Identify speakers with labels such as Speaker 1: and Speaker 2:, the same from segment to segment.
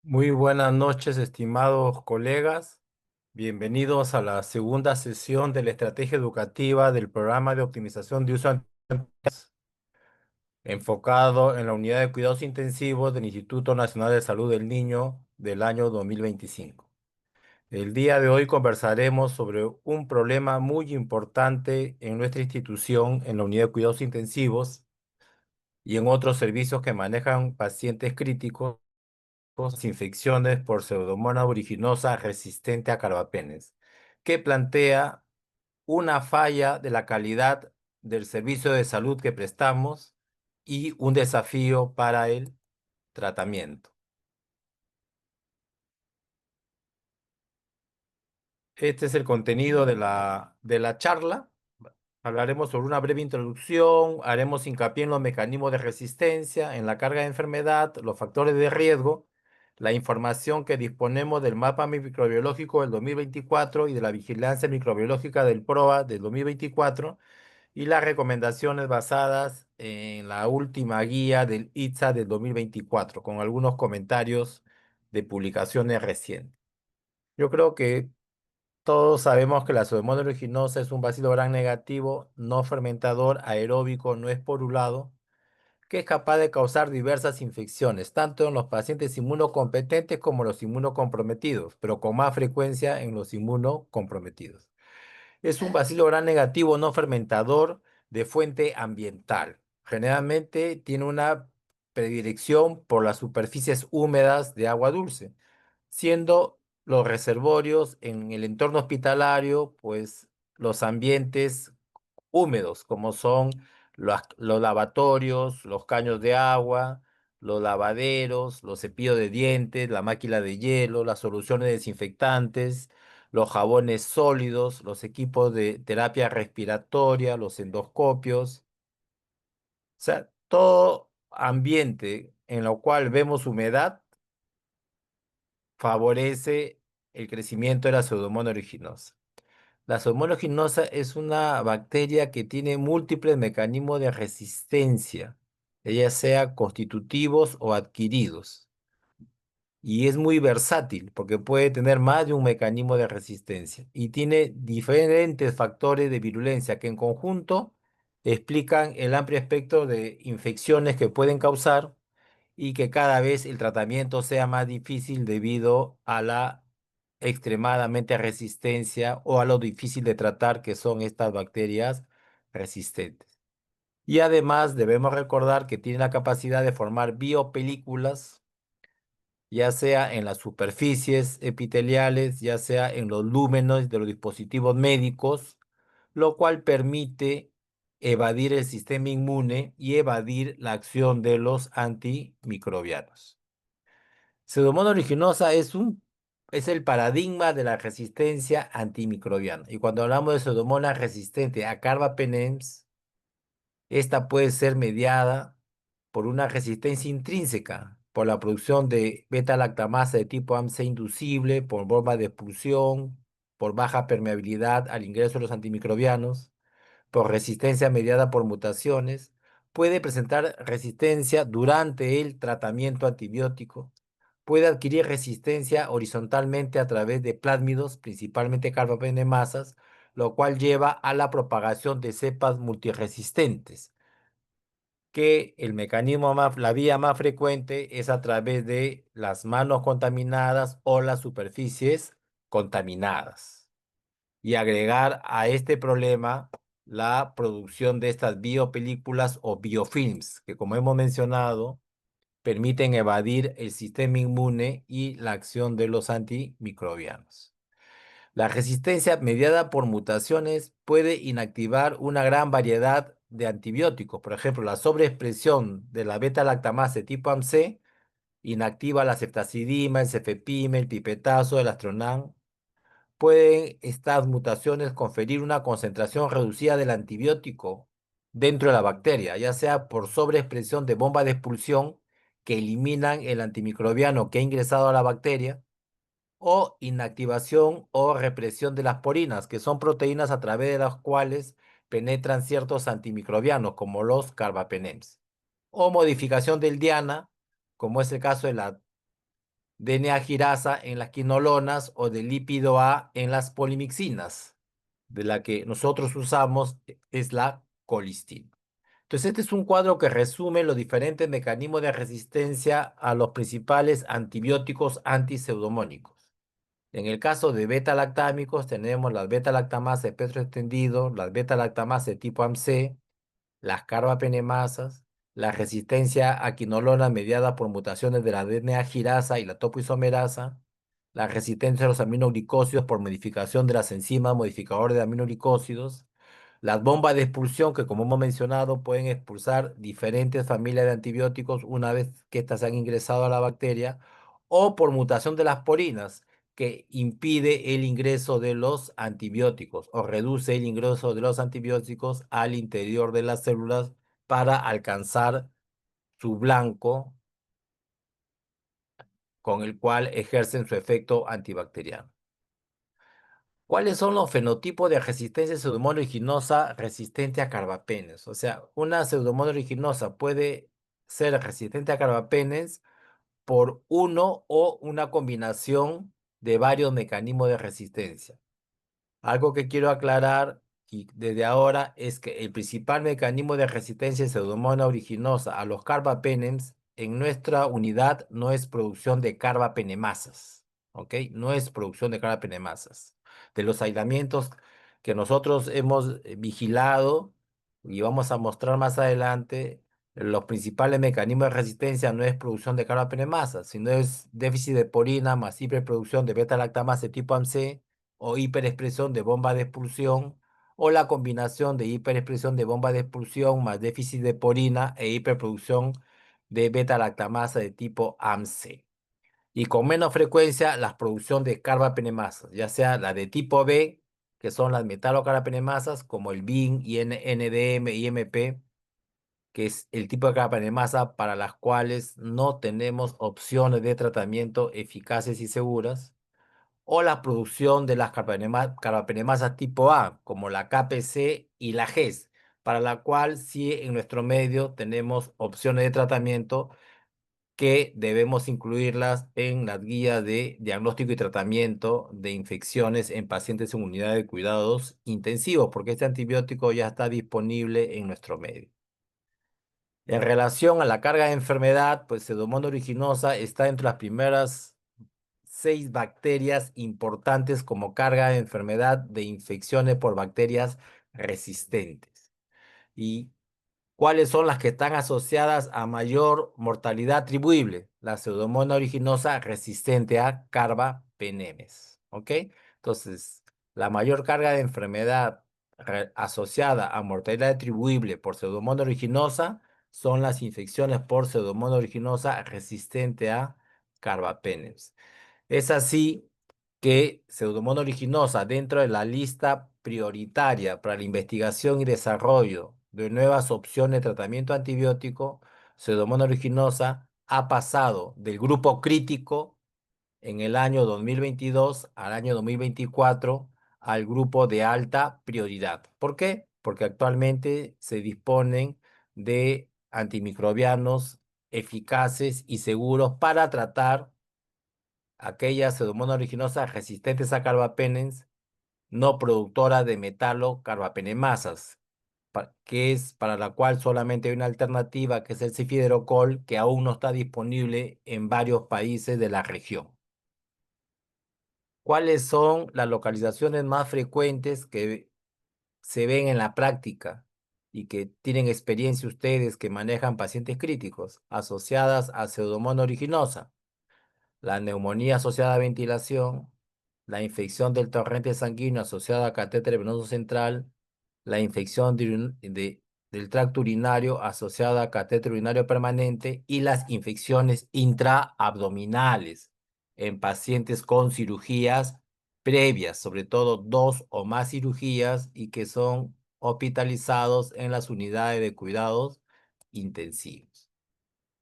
Speaker 1: Muy buenas noches, estimados colegas. Bienvenidos a la segunda sesión de la estrategia educativa del programa de optimización de uso enfocado en la unidad de cuidados intensivos del Instituto Nacional de Salud del Niño del año 2025. El día de hoy conversaremos sobre un problema muy importante en nuestra institución en la unidad de cuidados intensivos y en otros servicios que manejan pacientes críticos infecciones por Pseudomonas aeruginosa resistente a carbapenems, que plantea una falla de la calidad del servicio de salud que prestamos y un desafío para el tratamiento. Este es el contenido de la charla. Hablaremos sobre una breve introducción, haremos hincapié en los mecanismos de resistencia, en la carga de enfermedad, los factores de riesgo, la información que disponemos del mapa microbiológico del 2024 y de la vigilancia microbiológica del PROA del 2024 y las recomendaciones basadas en la última guía del ITSA del 2024, con algunos comentarios de publicaciones recientes. Yo creo que todos sabemos que la Pseudomonas aeruginosa es un bacilo gram negativo, no fermentador, aeróbico, no esporulado, que es capaz de causar diversas infecciones, tanto en los pacientes inmunocompetentes como los inmunocomprometidos, pero con más frecuencia en los inmunocomprometidos. Es un bacilo gram negativo no fermentador de fuente ambiental. Generalmente tiene una predilección por las superficies húmedas de agua dulce, siendo los reservorios en el entorno hospitalario, pues los ambientes húmedos, como son los lavatorios, los caños de agua, los lavaderos, los cepillos de dientes, la máquina de hielo, las soluciones desinfectantes, los jabones sólidos, los equipos de terapia respiratoria, los endoscopios, o sea, todo ambiente en el cual vemos humedad favorece el crecimiento de la Pseudomonas aeruginosa. La Pseudomonas aeruginosa es una bacteria que tiene múltiples mecanismos de resistencia, ya sea constitutivos o adquiridos, y es muy versátil porque puede tener más de un mecanismo de resistencia y tiene diferentes factores de virulencia que en conjunto explican el amplio espectro de infecciones que pueden causar y que cada vez el tratamiento sea más difícil debido a la extremadamente resistencia o a lo difícil de tratar que son estas bacterias resistentes. Y además debemos recordar que tiene la capacidad de formar biopelículas, ya sea en las superficies epiteliales, ya sea en los lúmenos de los dispositivos médicos, lo cual permite evadir el sistema inmune y evadir la acción de los antimicrobianos. Pseudomonas aeruginosa es el paradigma de la resistencia antimicrobiana. Y cuando hablamos de Pseudomonas resistente a carbapenems, esta puede ser mediada por una resistencia intrínseca, por la producción de beta-lactamasa de tipo AMC inducible, por bomba de expulsión, por baja permeabilidad al ingreso de los antimicrobianos, por resistencia mediada por mutaciones, puede presentar resistencia durante el tratamiento antibiótico, puede adquirir resistencia horizontalmente a través de plásmidos, principalmente carbapenemasas, lo cual lleva a la propagación de cepas multiresistentes, que el mecanismo la vía más frecuente es a través de las manos contaminadas o las superficies contaminadas. Y agregar a este problema la producción de estas biopelículas o biofilms, que como hemos mencionado, permiten evadir el sistema inmune y la acción de los antimicrobianos. La resistencia mediada por mutaciones puede inactivar una gran variedad de antibióticos. Por ejemplo, la sobreexpresión de la beta-lactamasa de tipo AMC inactiva la ceftazidima, el cefepime, el pipetazo, el astronam. Pueden estas mutaciones conferir una concentración reducida del antibiótico dentro de la bacteria, ya sea por sobreexpresión de bombas de expulsión que eliminan el antimicrobiano que ha ingresado a la bacteria, o inactivación o represión de las porinas, que son proteínas a través de las cuales penetran ciertos antimicrobianos, como los carbapenems, o modificación del diana, como es el caso de la DNA girasa en las quinolonas o del lípido A en las polimixinas. De la que nosotros usamos es la colistina. Entonces, este es un cuadro que resume los diferentes mecanismos de resistencia a los principales antibióticos antiseudomónicos. En el caso de beta-lactámicos, tenemos las beta-lactamases de espectro extendido, las beta-lactamases de tipo AMC, las carbapenemasas, la resistencia a quinolona mediada por mutaciones de la DNA girasa y la topoisomerasa, la resistencia a los aminoglicósidos por modificación de las enzimas modificadoras de aminoglicósidos, las bombas de expulsión que, como hemos mencionado, pueden expulsar diferentes familias de antibióticos una vez que éstas han ingresado a la bacteria, o por mutación de las porinas, que impide el ingreso de los antibióticos o reduce el ingreso de los antibióticos al interior de las células para alcanzar su blanco con el cual ejercen su efecto antibacteriano. ¿Cuáles son los fenotipos de resistencia pseudomonas originosa resistente a carbapenems? O sea, una pseudomonas originosa puede ser resistente a carbapenems por uno o una combinación de varios mecanismos de resistencia. Algo que quiero aclarar y desde ahora es que el principal mecanismo de resistencia de Pseudomonas originosa a los carbapenems en nuestra unidad no es producción de carbapenemasas, ¿ok? No es producción de carbapenemasas. De los aislamientos que nosotros hemos vigilado y vamos a mostrar más adelante, los principales mecanismos de resistencia no es producción de carbapenemasas, sino es déficit de porina más hiperproducción de beta-lactamasa de tipo AMC o hiperexpresión de bomba de expulsión, o la combinación de hiperexpresión de bomba de expulsión más déficit de porina e hiperproducción de beta-lactamasa de tipo AMC. Y con menos frecuencia la producción de carbapenemasas, ya sea la de tipo B, que son las metalocarbapenemasas, como el BIN, NDM y MP, que es el tipo de carbapenemasa para las cuales no tenemos opciones de tratamiento eficaces y seguras, o la producción de las carbapenemasas tipo A, como la KPC y la GES, para la cual sí en nuestro medio tenemos opciones de tratamiento que debemos incluirlas en las guías de diagnóstico y tratamiento de infecciones en pacientes en unidad de cuidados intensivos, porque este antibiótico ya está disponible en nuestro medio. En relación a la carga de enfermedad, pues Pseudomonas originosa está entre las primeras 6 bacterias importantes como carga de enfermedad de infecciones por bacterias resistentes. ¿Y cuáles son las que están asociadas a mayor mortalidad atribuible? La Pseudomonas originosa resistente a carbapenemes. ¿Ok? Entonces, la mayor carga de enfermedad asociada a mortalidad atribuible por Pseudomonas originosa son las infecciones por Pseudomonas originosa resistente a carbapenems. Es así que Pseudomonas originosa, dentro de la lista prioritaria para la investigación y desarrollo de nuevas opciones de tratamiento antibiótico, Pseudomonas originosa ha pasado del grupo crítico en el año 2022 al año 2024 al grupo de alta prioridad. ¿Por qué? Porque actualmente se disponen de antimicrobianos eficaces y seguros para tratar aquellas pseudomonas originosas resistentes a carbapenems, no productoras de metalocarbapenemasas, que es para la cual solamente hay una alternativa, que es el cifidrocol, que aún no está disponible en varios países de la región. ¿Cuáles son las localizaciones más frecuentes que se ven en la práctica y que tienen experiencia ustedes que manejan pacientes críticos asociadas a Pseudomonas originosa? La neumonía asociada a ventilación, la infección del torrente sanguíneo asociada a catéter venoso central, la infección del tracto urinario asociada a catéter urinario permanente y las infecciones intraabdominales en pacientes con cirugías previas, sobre todo 2 o más cirugías y que son hospitalizados en las unidades de cuidados intensivos.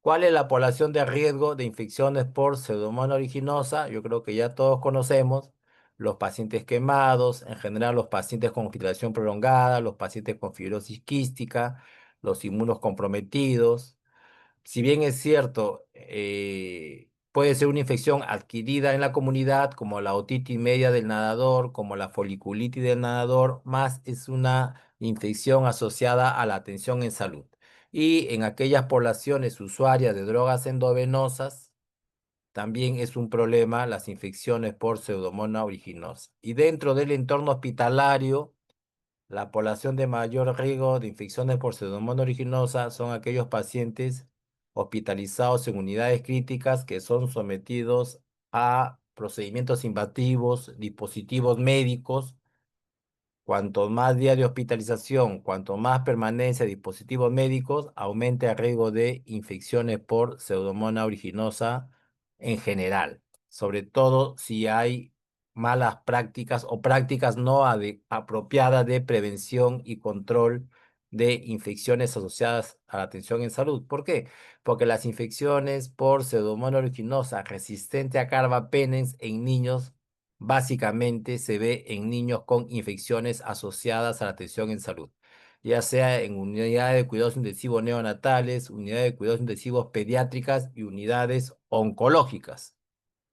Speaker 1: ¿Cuál es la población de riesgo de infecciones por Pseudomonas originosa? Yo creo que ya todos conocemos los pacientes quemados, en general los pacientes con hospitalización prolongada, los pacientes con fibrosis quística, los inmunocomprometidos. Si bien es cierto, Puede ser una infección adquirida en la comunidad, como la otitis media del nadador, como la foliculitis del nadador, más es una infección asociada a la atención en salud. Y en aquellas poblaciones usuarias de drogas endovenosas, también es un problema las infecciones por Pseudomonas aeruginosa. Y dentro del entorno hospitalario, la población de mayor riesgo de infecciones por Pseudomonas aeruginosa son aquellos pacientes hospitalizados en unidades críticas que son sometidos a procedimientos invasivos, dispositivos médicos. Cuanto más días de hospitalización, cuanto más permanencia de dispositivos médicos, aumenta el riesgo de infecciones por Pseudomonas aeruginosa en general, sobre todo si hay malas prácticas o prácticas no apropiadas de prevención y control de infecciones asociadas a la atención en salud. ¿Por qué? Porque las infecciones por Pseudomonas aeruginosa resistente a carbapenems en niños básicamente se ve en niños con infecciones asociadas a la atención en salud, ya sea en unidades de cuidados intensivos neonatales, unidades de cuidados intensivos pediátricas y unidades oncológicas.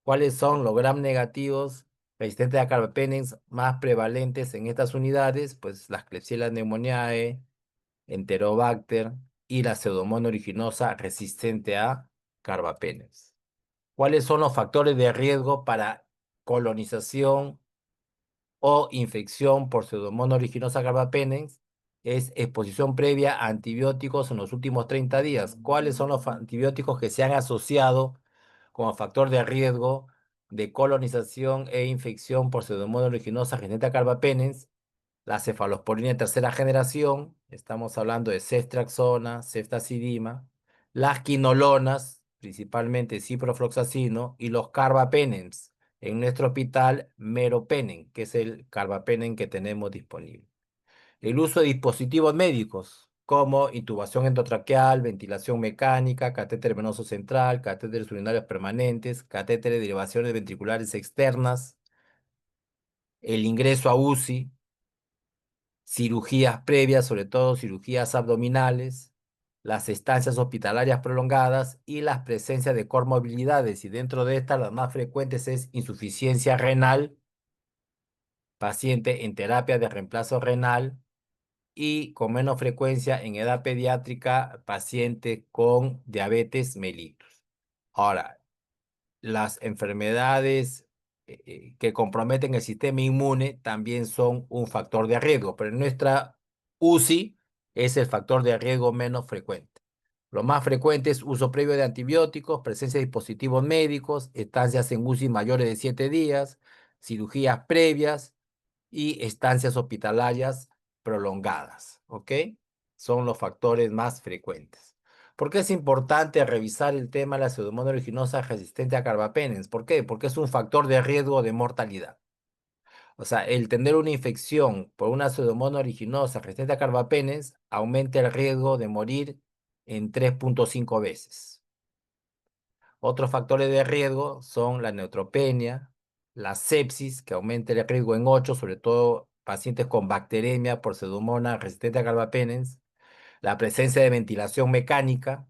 Speaker 1: ¿Cuáles son los gram negativos resistentes a carbapenems más prevalentes en estas unidades? Pues las Klebsiella pneumoniae, Enterobacter y la Pseudomonas aeruginosa resistente a carbapenems. ¿Cuáles son los factores de riesgo para colonización o infección por Pseudomonas aeruginosa carbapenems? Es exposición previa a antibióticos en los últimos 30 días. ¿Cuáles son los antibióticos que se han asociado como factor de riesgo de colonización e infección por Pseudomonas aeruginosa resistente a carbapenems? La cefalosporina de tercera generación, estamos hablando de ceftriaxona, ceftazidima, las quinolonas, principalmente ciprofloxacino, y los carbapenems. En nuestro hospital, meropenem, que es el carbapenem que tenemos disponible. El uso de dispositivos médicos, como intubación endotraqueal, ventilación mecánica, catéter venoso central, catéteres urinarios permanentes, catéteres de derivaciones ventriculares externas, el ingreso a UCI, cirugías previas, sobre todo cirugías abdominales, las estancias hospitalarias prolongadas y las presencias de comorbilidades. Y dentro de estas, las más frecuentes es insuficiencia renal, paciente en terapia de reemplazo renal y con menos frecuencia en edad pediátrica, paciente con diabetes mellitus. Ahora, las enfermedades que comprometen el sistema inmune también son un factor de riesgo, pero en nuestra UCI es el factor de riesgo menos frecuente. Lo más frecuente es uso previo de antibióticos, presencia de dispositivos médicos, estancias en UCI mayores de 7 días, cirugías previas y estancias hospitalarias prolongadas, ¿ok? Son los factores más frecuentes. ¿Por qué es importante revisar el tema de la Pseudomonas aeruginosa resistente a carbapenems? ¿Por qué? Porque es un factor de riesgo de mortalidad. O sea, el tener una infección por una Pseudomonas aeruginosa resistente a carbapenems aumenta el riesgo de morir en 3.5 veces. Otros factores de riesgo son la neutropenia, la sepsis, que aumenta el riesgo en 8, sobre todo pacientes con bacteremia por Pseudomonas resistente a carbapenems, la presencia de ventilación mecánica,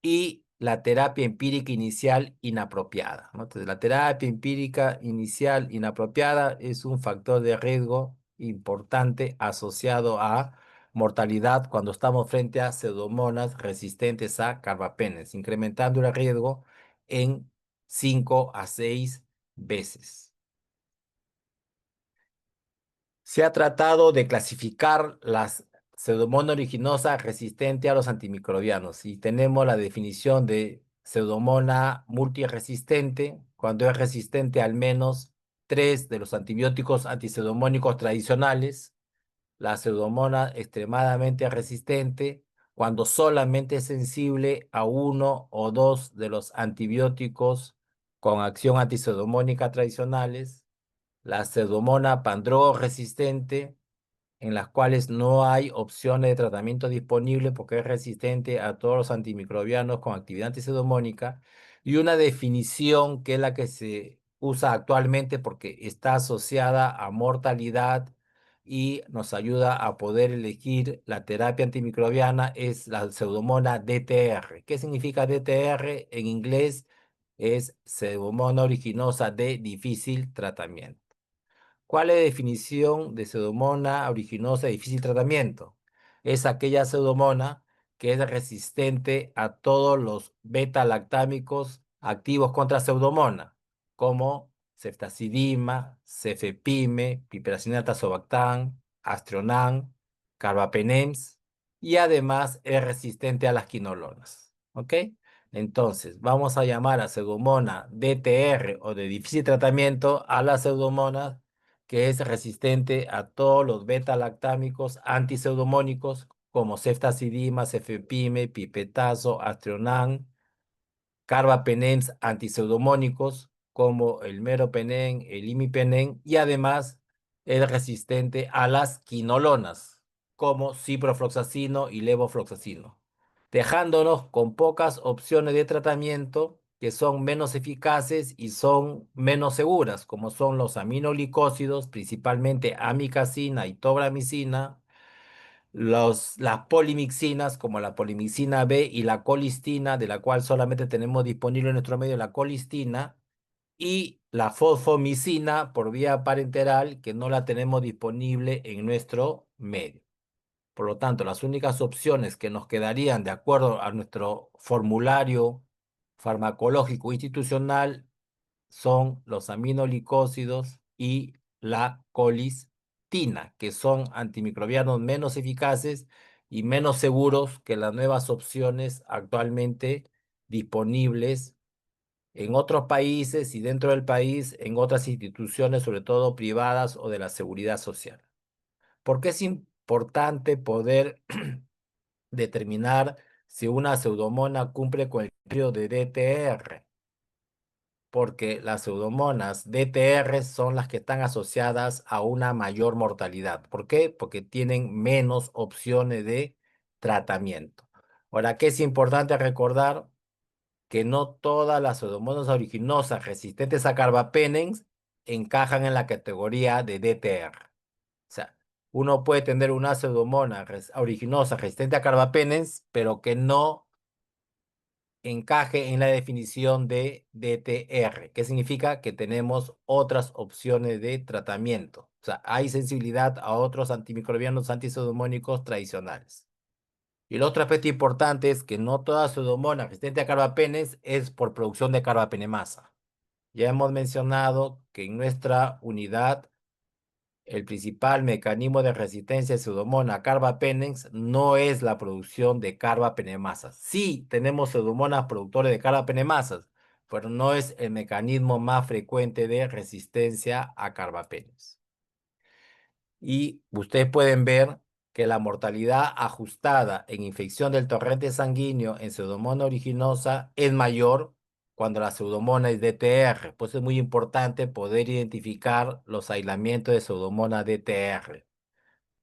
Speaker 1: y la terapia empírica inicial inapropiada, ¿no? Entonces, la terapia empírica inicial inapropiada es un factor de riesgo importante asociado a mortalidad cuando estamos frente a pseudomonas resistentes a carbapenems, incrementando el riesgo en 5 a 6 veces. Se ha tratado de clasificar las Pseudomonas aeruginosa resistente a los antimicrobianos y tenemos la definición de Pseudomonas multiresistente cuando es resistente al menos 3 de los antibióticos antiseudomónicos tradicionales, la Pseudomonas extremadamente resistente cuando solamente es sensible a uno o dos de los antibióticos con acción antiseudomónica tradicionales, la Pseudomonas pandrogo-resistente, en las cuales no hay opciones de tratamiento disponible porque es resistente a todos los antimicrobianos con actividad antiseudomónica, y una definición que es la que se usa actualmente porque está asociada a mortalidad y nos ayuda a poder elegir la terapia antimicrobiana, es la Pseudomonas DTR. ¿Qué significa DTR en inglés? es Pseudomonas aeruginosa de difícil tratamiento. ¿Cuál es la definición de Pseudomonas aeruginosa de difícil tratamiento? Es aquella pseudomona que es resistente a todos los beta-lactámicos activos contra pseudomonas, como ceftazidima, cefepime, piperacina tazobactam, aztreonam, carbapenems, y además es resistente a las quinolonas. ¿Ok? Entonces, vamos a llamar a pseudomona DTR o de difícil tratamiento a las pseudomonas que es resistente a todos los beta-lactámicos antiseudomónicos como ceftazidima, cefepime, pipetazo, aztreonam, carbapenems antiseudomónicos como el meropenem, el imipenem, y además es resistente a las quinolonas como ciprofloxacino y levofloxacino, dejándonos con pocas opciones de tratamiento que son menos eficaces y son menos seguras, como son los aminoglicósidos, principalmente amicacina y tobramicina, las polimixinas como la polimixina B y la colistina, de la cual solamente tenemos disponible en nuestro medio la colistina, y la fosfomicina por vía parenteral, que no la tenemos disponible en nuestro medio. Por lo tanto, las únicas opciones que nos quedarían de acuerdo a nuestro formulario farmacológico institucional son los aminoglicósidos y la colistina, que son antimicrobianos menos eficaces y menos seguros que las nuevas opciones actualmente disponibles en otros países y dentro del país en otras instituciones, sobre todo privadas o de la seguridad social. ¿Por qué es importante poder determinar si una pseudomona cumple con el criterio de DTR? Porque las pseudomonas DTR son las que están asociadas a una mayor mortalidad. ¿Por qué? Porque tienen menos opciones de tratamiento. Ahora, ¿qué es importante recordar? Que no todas las pseudomonas aeruginosa resistentes a carbapenems encajan en la categoría de DTR. O sea, uno puede tener una pseudomona aeruginosa resistente a carbapenems, pero que no encaje en la definición de DTR, que significa que tenemos otras opciones de tratamiento. O sea, hay sensibilidad a otros antimicrobianos antipseudomónicos tradicionales. Y el otro aspecto importante es que no toda pseudomonas resistente a carbapenems es por producción de carbapenemasa. Ya hemos mencionado que en nuestra unidad el principal mecanismo de resistencia de Pseudomonas a carbapenems no es la producción de carbapenemasas. Sí, tenemos Pseudomonas productores de carbapenemasas, pero no es el mecanismo más frecuente de resistencia a carbapenems. Y ustedes pueden ver que la mortalidad ajustada en infección del torrente sanguíneo en Pseudomonas originosa es mayor cuando la Pseudomonas es DTR. Pues es muy importante poder identificar los aislamientos de Pseudomonas DTR.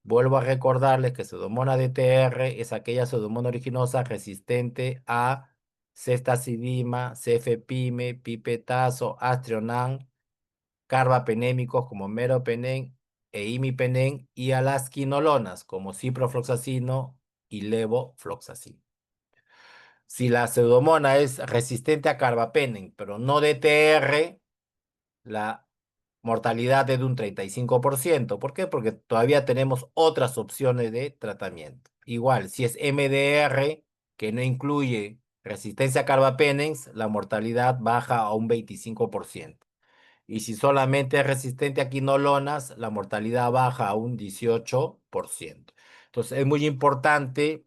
Speaker 1: Vuelvo a recordarles que Pseudomonas DTR es aquella Pseudomonas originosa resistente a ceftazidima, cefepime, pipetazo, aztreonam, carbapenémicos como meropenem e imipenem, y a las quinolonas como ciprofloxacino y levofloxacino. Si la pseudomona es resistente a carbapenem, pero no DTR, la mortalidad es de un 35%. ¿Por qué? Porque todavía tenemos otras opciones de tratamiento. Igual, si es MDR, que no incluye resistencia a carbapenems, la mortalidad baja a un 25%. Y si solamente es resistente a quinolonas, la mortalidad baja a un 18%. Entonces, es muy importante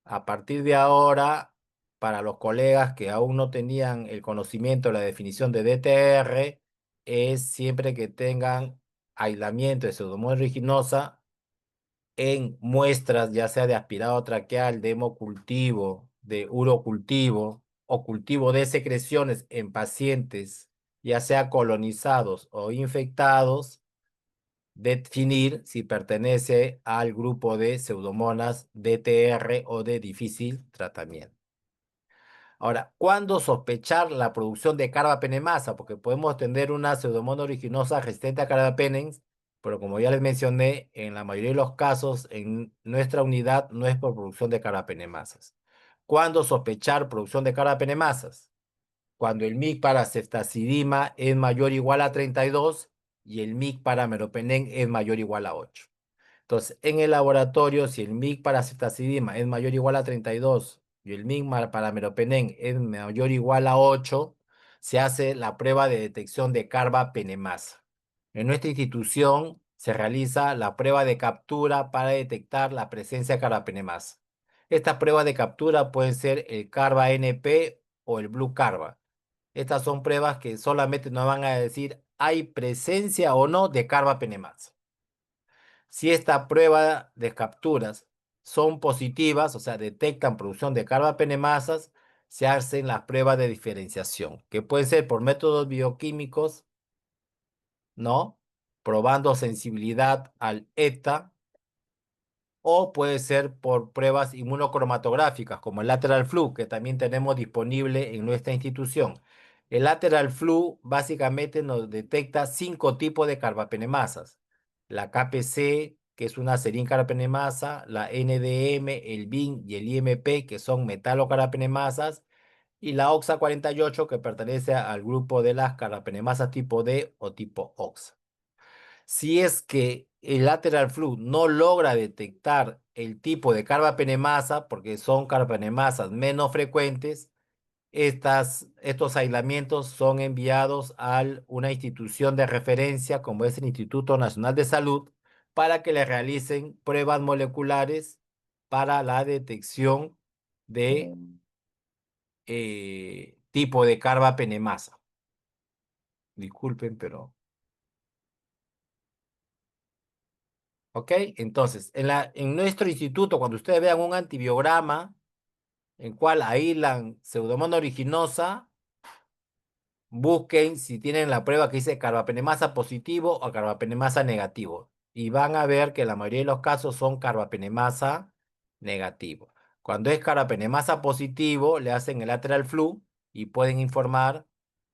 Speaker 1: a partir de ahora, para los colegas que aún no tenían el conocimiento de la definición de DTR, es siempre que tengan aislamiento de Pseudomonas aeruginosa en muestras, ya sea de aspirado traqueal, de hemocultivo, de urocultivo o cultivo de secreciones en pacientes, ya sea colonizados o infectados, definir si pertenece al grupo de pseudomonas DTR o de difícil tratamiento. Ahora, ¿cuándo sospechar la producción de carbapenemasa? Porque podemos tener una pseudomonas originosa resistente a carbapenems, pero como ya les mencioné, en la mayoría de los casos en nuestra unidad no es por producción de carbapenemasas. ¿Cuándo sospechar producción de carbapenemasas? cuando el MIC para ceftazidima es mayor o igual a 32 y el MIC para meropenem es mayor o igual a 8. Entonces, en el laboratorio, si el MIC para ceftazidima es mayor o igual a 32 y el MIC para meropenem es mayor o igual a 8, se hace la prueba de detección de carbapenemasa. En nuestra institución se realiza la prueba de captura para detectar la presencia de carbapenemasa. Estas pruebas de captura pueden ser el carba-NP o el Blue Carba. Estas son pruebas que solamente nos van a decir hay presencia o no de carbapenemasa. Si esta prueba de capturas son positivas, o sea, detectan producción de carbapenemasas, se hacen las pruebas de diferenciación, que pueden ser por métodos bioquímicos, ¿no? Probando sensibilidad al ETA, o puede ser por pruebas inmunocromatográficas, como el lateral flu, que también tenemos disponible en nuestra institución. El lateral flu básicamente nos detecta 5 tipos de carbapenemasas. La KPC, que es una serín-carbapenemasa, la NDM, el BIN y el IMP, que son metalocarbapenemasas, y la OXA48, que pertenece al grupo de las carbapenemasas tipo D o tipo OXA. Si es que el lateral flu no logra detectar el tipo de carbapenemasa, porque son carbapenemasas menos frecuentes, estos aislamientos son enviados a una institución de referencia, como es el Instituto Nacional de Salud, para que le realicen pruebas moleculares para la detección de tipo de carbapenemasa. Disculpen, pero... ¿Ok? Entonces, en nuestro instituto, cuando ustedes vean un antibiograma en cual aíslan Pseudomonas aeruginosa, busquen si tienen la prueba que dice carbapenemasa positivo o carbapenemasa negativo. Y van a ver que la mayoría de los casos son carbapenemasa negativo. Cuando es carbapenemasa positivo, le hacen el lateral flu y pueden informar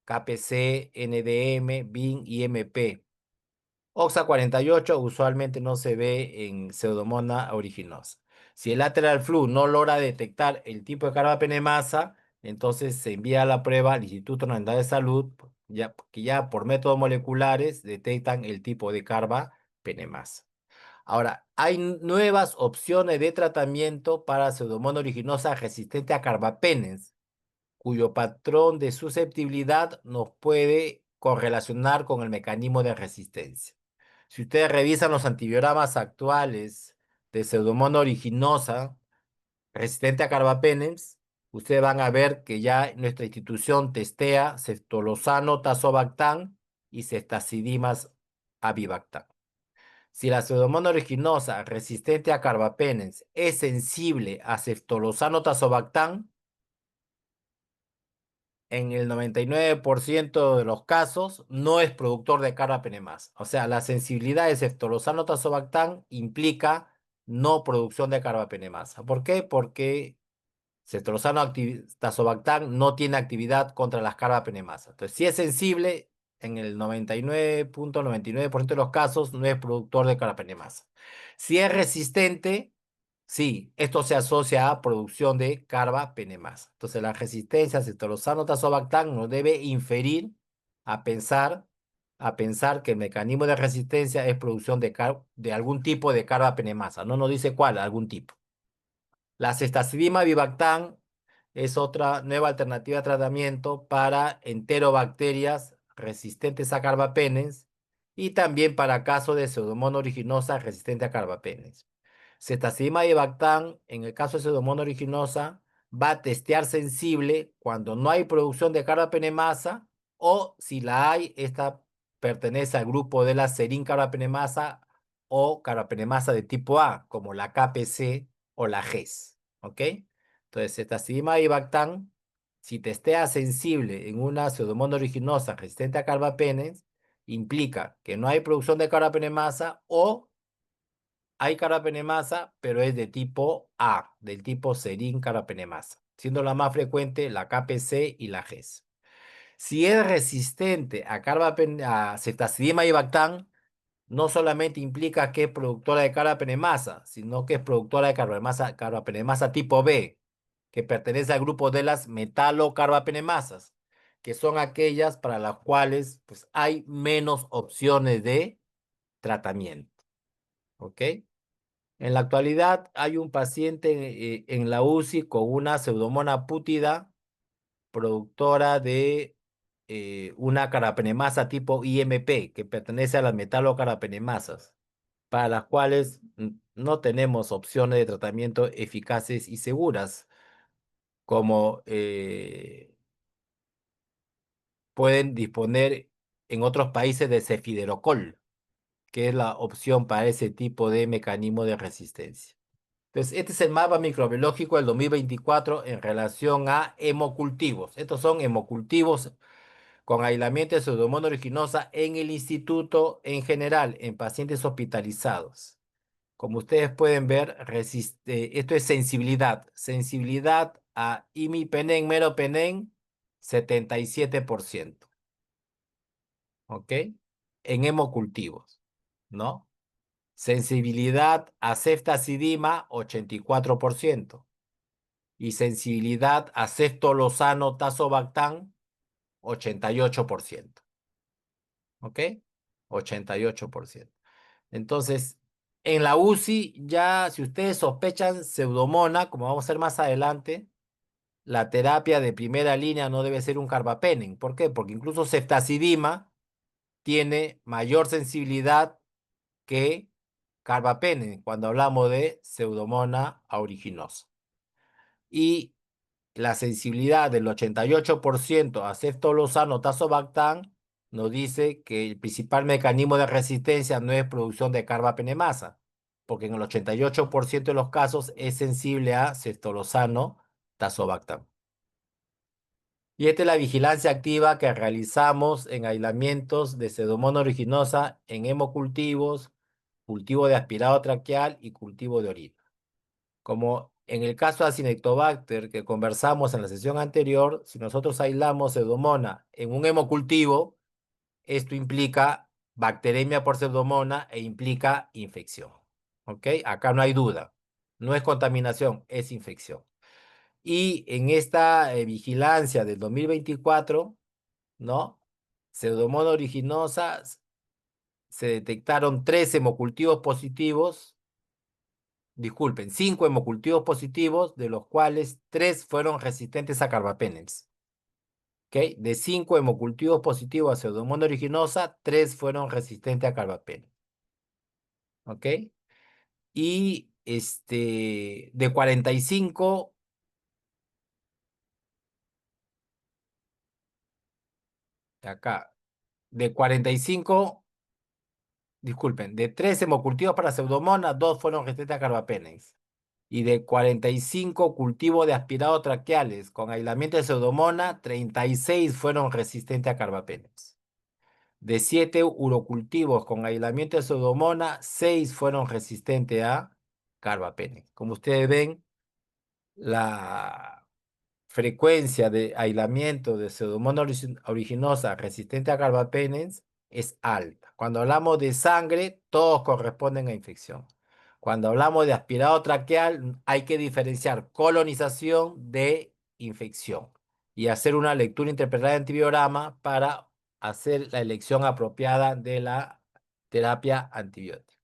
Speaker 1: KPC, NDM, BIN y MP. OXA48 usualmente no se ve en Pseudomonas aeruginosa. Si el lateral flu no logra detectar el tipo de carbapenemasa, entonces se envía la prueba al Instituto Nacional de Salud, que ya por métodos moleculares detectan el tipo de carbapenemasa. Ahora, hay nuevas opciones de tratamiento para Pseudomonas aeruginosa resistente a carbapenems, cuyo patrón de susceptibilidad nos puede correlacionar con el mecanismo de resistencia. Si ustedes revisan los antibiogramas actuales de Pseudomonas aeruginosa resistente a carbapenems, ustedes van a ver que ya nuestra institución testea ceftolozano tazobactam y ceftazidimas avibactam. Si la Pseudomonas aeruginosa resistente a carbapenems es sensible a ceftolozano tazobactam, en el 99% de los casos no es productor de carbapenemasa. O sea, la sensibilidad de ceftolozano tazobactam implica no producción de carbapenemasa. ¿Por qué? Porque tazobactam no tiene actividad contra las carbapenemasas. Entonces, si es sensible, en el 99.99% de los casos no es productor de carbapenemasa. Si es resistente, sí, esto se asocia a producción de carbapenemasa. Entonces, la resistencia a ceftriaxona tazobactam nos debe inferir a pensar, a pensar que el mecanismo de resistencia es producción de algún tipo de carbapenemasa. No nos dice cuál, algún tipo. La ceftazidima avibactam es otra nueva alternativa de tratamiento para enterobacterias resistentes a carbapenems y también para casos de Pseudomonas aeruginosa resistente a carbapenems. Ceftazidima avibactam, en el caso de Pseudomonas aeruginosa, va a testear sensible cuando no hay producción de carbapenemasa o si la hay, esta pertenece al grupo de la serin-carbapenemasa o carbapenemasa de tipo A, como la KPC o la GES. ¿Ok? Entonces, ceftazidima avibactam, si testea sensible en una Pseudomonas aeruginosa resistente a carbapenems, implica que no hay producción de carbapenemasa o hay carbapenemasa, pero es de tipo A, del tipo serín carbapenemasa, siendo la más frecuente la KPC y la GES. Si es resistente a ceftazidima avibactam, no solamente implica que es productora de carbapenemasa, sino que es productora de carbapenemasa tipo B, que pertenece al grupo de las metalocarbapenemasas. que son aquellas para las cuales pues, hay menos opciones de tratamiento. ¿Ok? En la actualidad hay un paciente en la UCI con una pseudomonas pútida productora de una carapenemasa tipo IMP, que pertenece a las metalocarapnemasas, para las cuales no tenemos opciones de tratamiento eficaces y seguras, como pueden disponer en otros países de cefiderocol, que es la opción para ese tipo de mecanismo de resistencia. Entonces, este es el mapa microbiológico del 2024 en relación a hemocultivos. Estos son hemocultivos con aislamiento de Pseudomonas aeruginosa en el instituto en general, en pacientes hospitalizados. Como ustedes pueden ver, esto es sensibilidad. Sensibilidad a imipenem, meropenem, 77%. ¿Ok? En hemocultivos, ¿no? Sensibilidad a ceftazidima, 84%. Y sensibilidad a ceftolozano tazobactam, 88%. ¿Ok? 88%. Entonces, en la UCI, ya si ustedes sospechan pseudomona, como vamos a hacer más adelante, la terapia de primera línea no debe ser un carbapenem. ¿Por qué? Porque incluso ceftazidima tiene mayor sensibilidad que carbapenem cuando hablamos de Pseudomonas aeruginosa. Y la sensibilidad del 88% a ceftolozano tazobactam nos dice que el principal mecanismo de resistencia no es producción de carbapenemasa, porque en el 88% de los casos es sensible a ceftolozano tazobactam. Y esta es la vigilancia activa que realizamos en aislamientos de Pseudomonas aeruginosa en hemocultivos, cultivo de aspirado traqueal y cultivo de orina. Como en el caso de Acinetobacter que conversamos en la sesión anterior, si nosotros aislamos Pseudomonas en un hemocultivo, esto implica bacteremia por Pseudomonas e implica infección. ¿Ok? Acá no hay duda. No es contaminación, es infección. Y en esta vigilancia del 2024, ¿no? Pseudomonas aeruginosa se detectaron 3 hemocultivos positivos, disculpen, 5 hemocultivos positivos, de los cuales 3 fueron resistentes a carbapenems. ¿Ok? De 5 hemocultivos positivos a Pseudomonas aeruginosa, 3 fueron resistentes a carbapenem. ¿Ok? Y de 45, acá, de 45, disculpen, de 3 hemocultivos para Pseudomonas, 2 fueron resistentes a carbapenems. Y de 45 cultivos de aspirado traqueales con aislamiento de Pseudomonas, 36 fueron resistentes a carbapenems. De 7 urocultivos con aislamiento de Pseudomonas, 6 fueron resistentes a carbapenem. Como ustedes ven, la frecuencia de aislamiento de Pseudomonas aeruginosa resistente a carbapenem es alta. Cuando hablamos de sangre, todos corresponden a infección. Cuando hablamos de aspirado traqueal, hay que diferenciar colonización de infección y hacer una lectura interpretada de antibiograma para hacer la elección apropiada de la terapia antibiótica.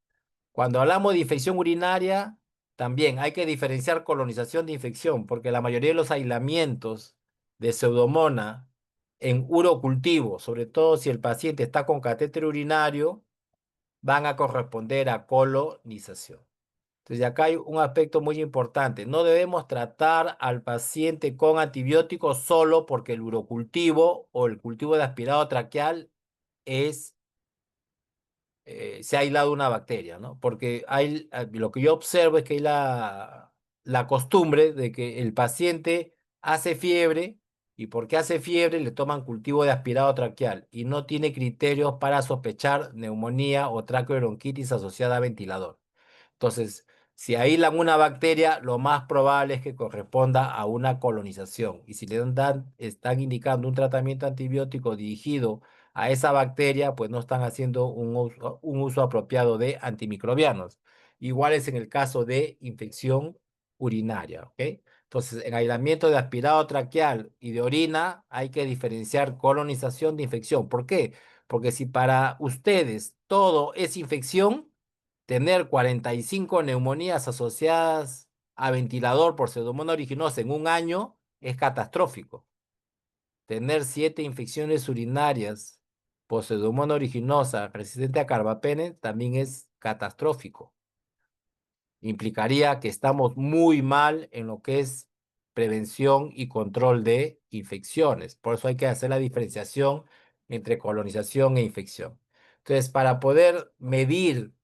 Speaker 1: Cuando hablamos de infección urinaria, también hay que diferenciar colonización de infección, porque la mayoría de los aislamientos de Pseudomonas en urocultivo, sobre todo si el paciente está con catéter urinario, van a corresponder a colonización. Entonces, acá hay un aspecto muy importante. No debemos tratar al paciente con antibióticos solo porque el urocultivo o el cultivo de aspirado traqueal se ha aislado una bacteria, ¿no? Porque lo que yo observo es que hay la costumbre de que el paciente hace fiebre y porque hace fiebre le toman cultivo de aspirado traqueal y no tiene criterios para sospechar neumonía o traqueobronquitis asociada a ventilador. Entonces, si aíslan una bacteria, lo más probable es que corresponda a una colonización. Y si están indicando un tratamiento antibiótico dirigido a esa bacteria, pues no están haciendo un uso apropiado de antimicrobianos. Igual es en el caso de infección urinaria, ¿ok? Entonces, en aislamiento de aspirado traqueal y de orina hay que diferenciar colonización de infección. ¿Por qué? Porque si para ustedes todo es infección, tener 45 neumonías asociadas a ventilador por Pseudomonas aeruginosa en un año es catastrófico. Tener 7 infecciones urinarias por Pseudomonas aeruginosa resistente a carbapenem también es catastrófico. Implicaría que estamos muy mal en lo que es prevención y control de infecciones. Por eso hay que hacer la diferenciación entre colonización e infección. Entonces, para poder medir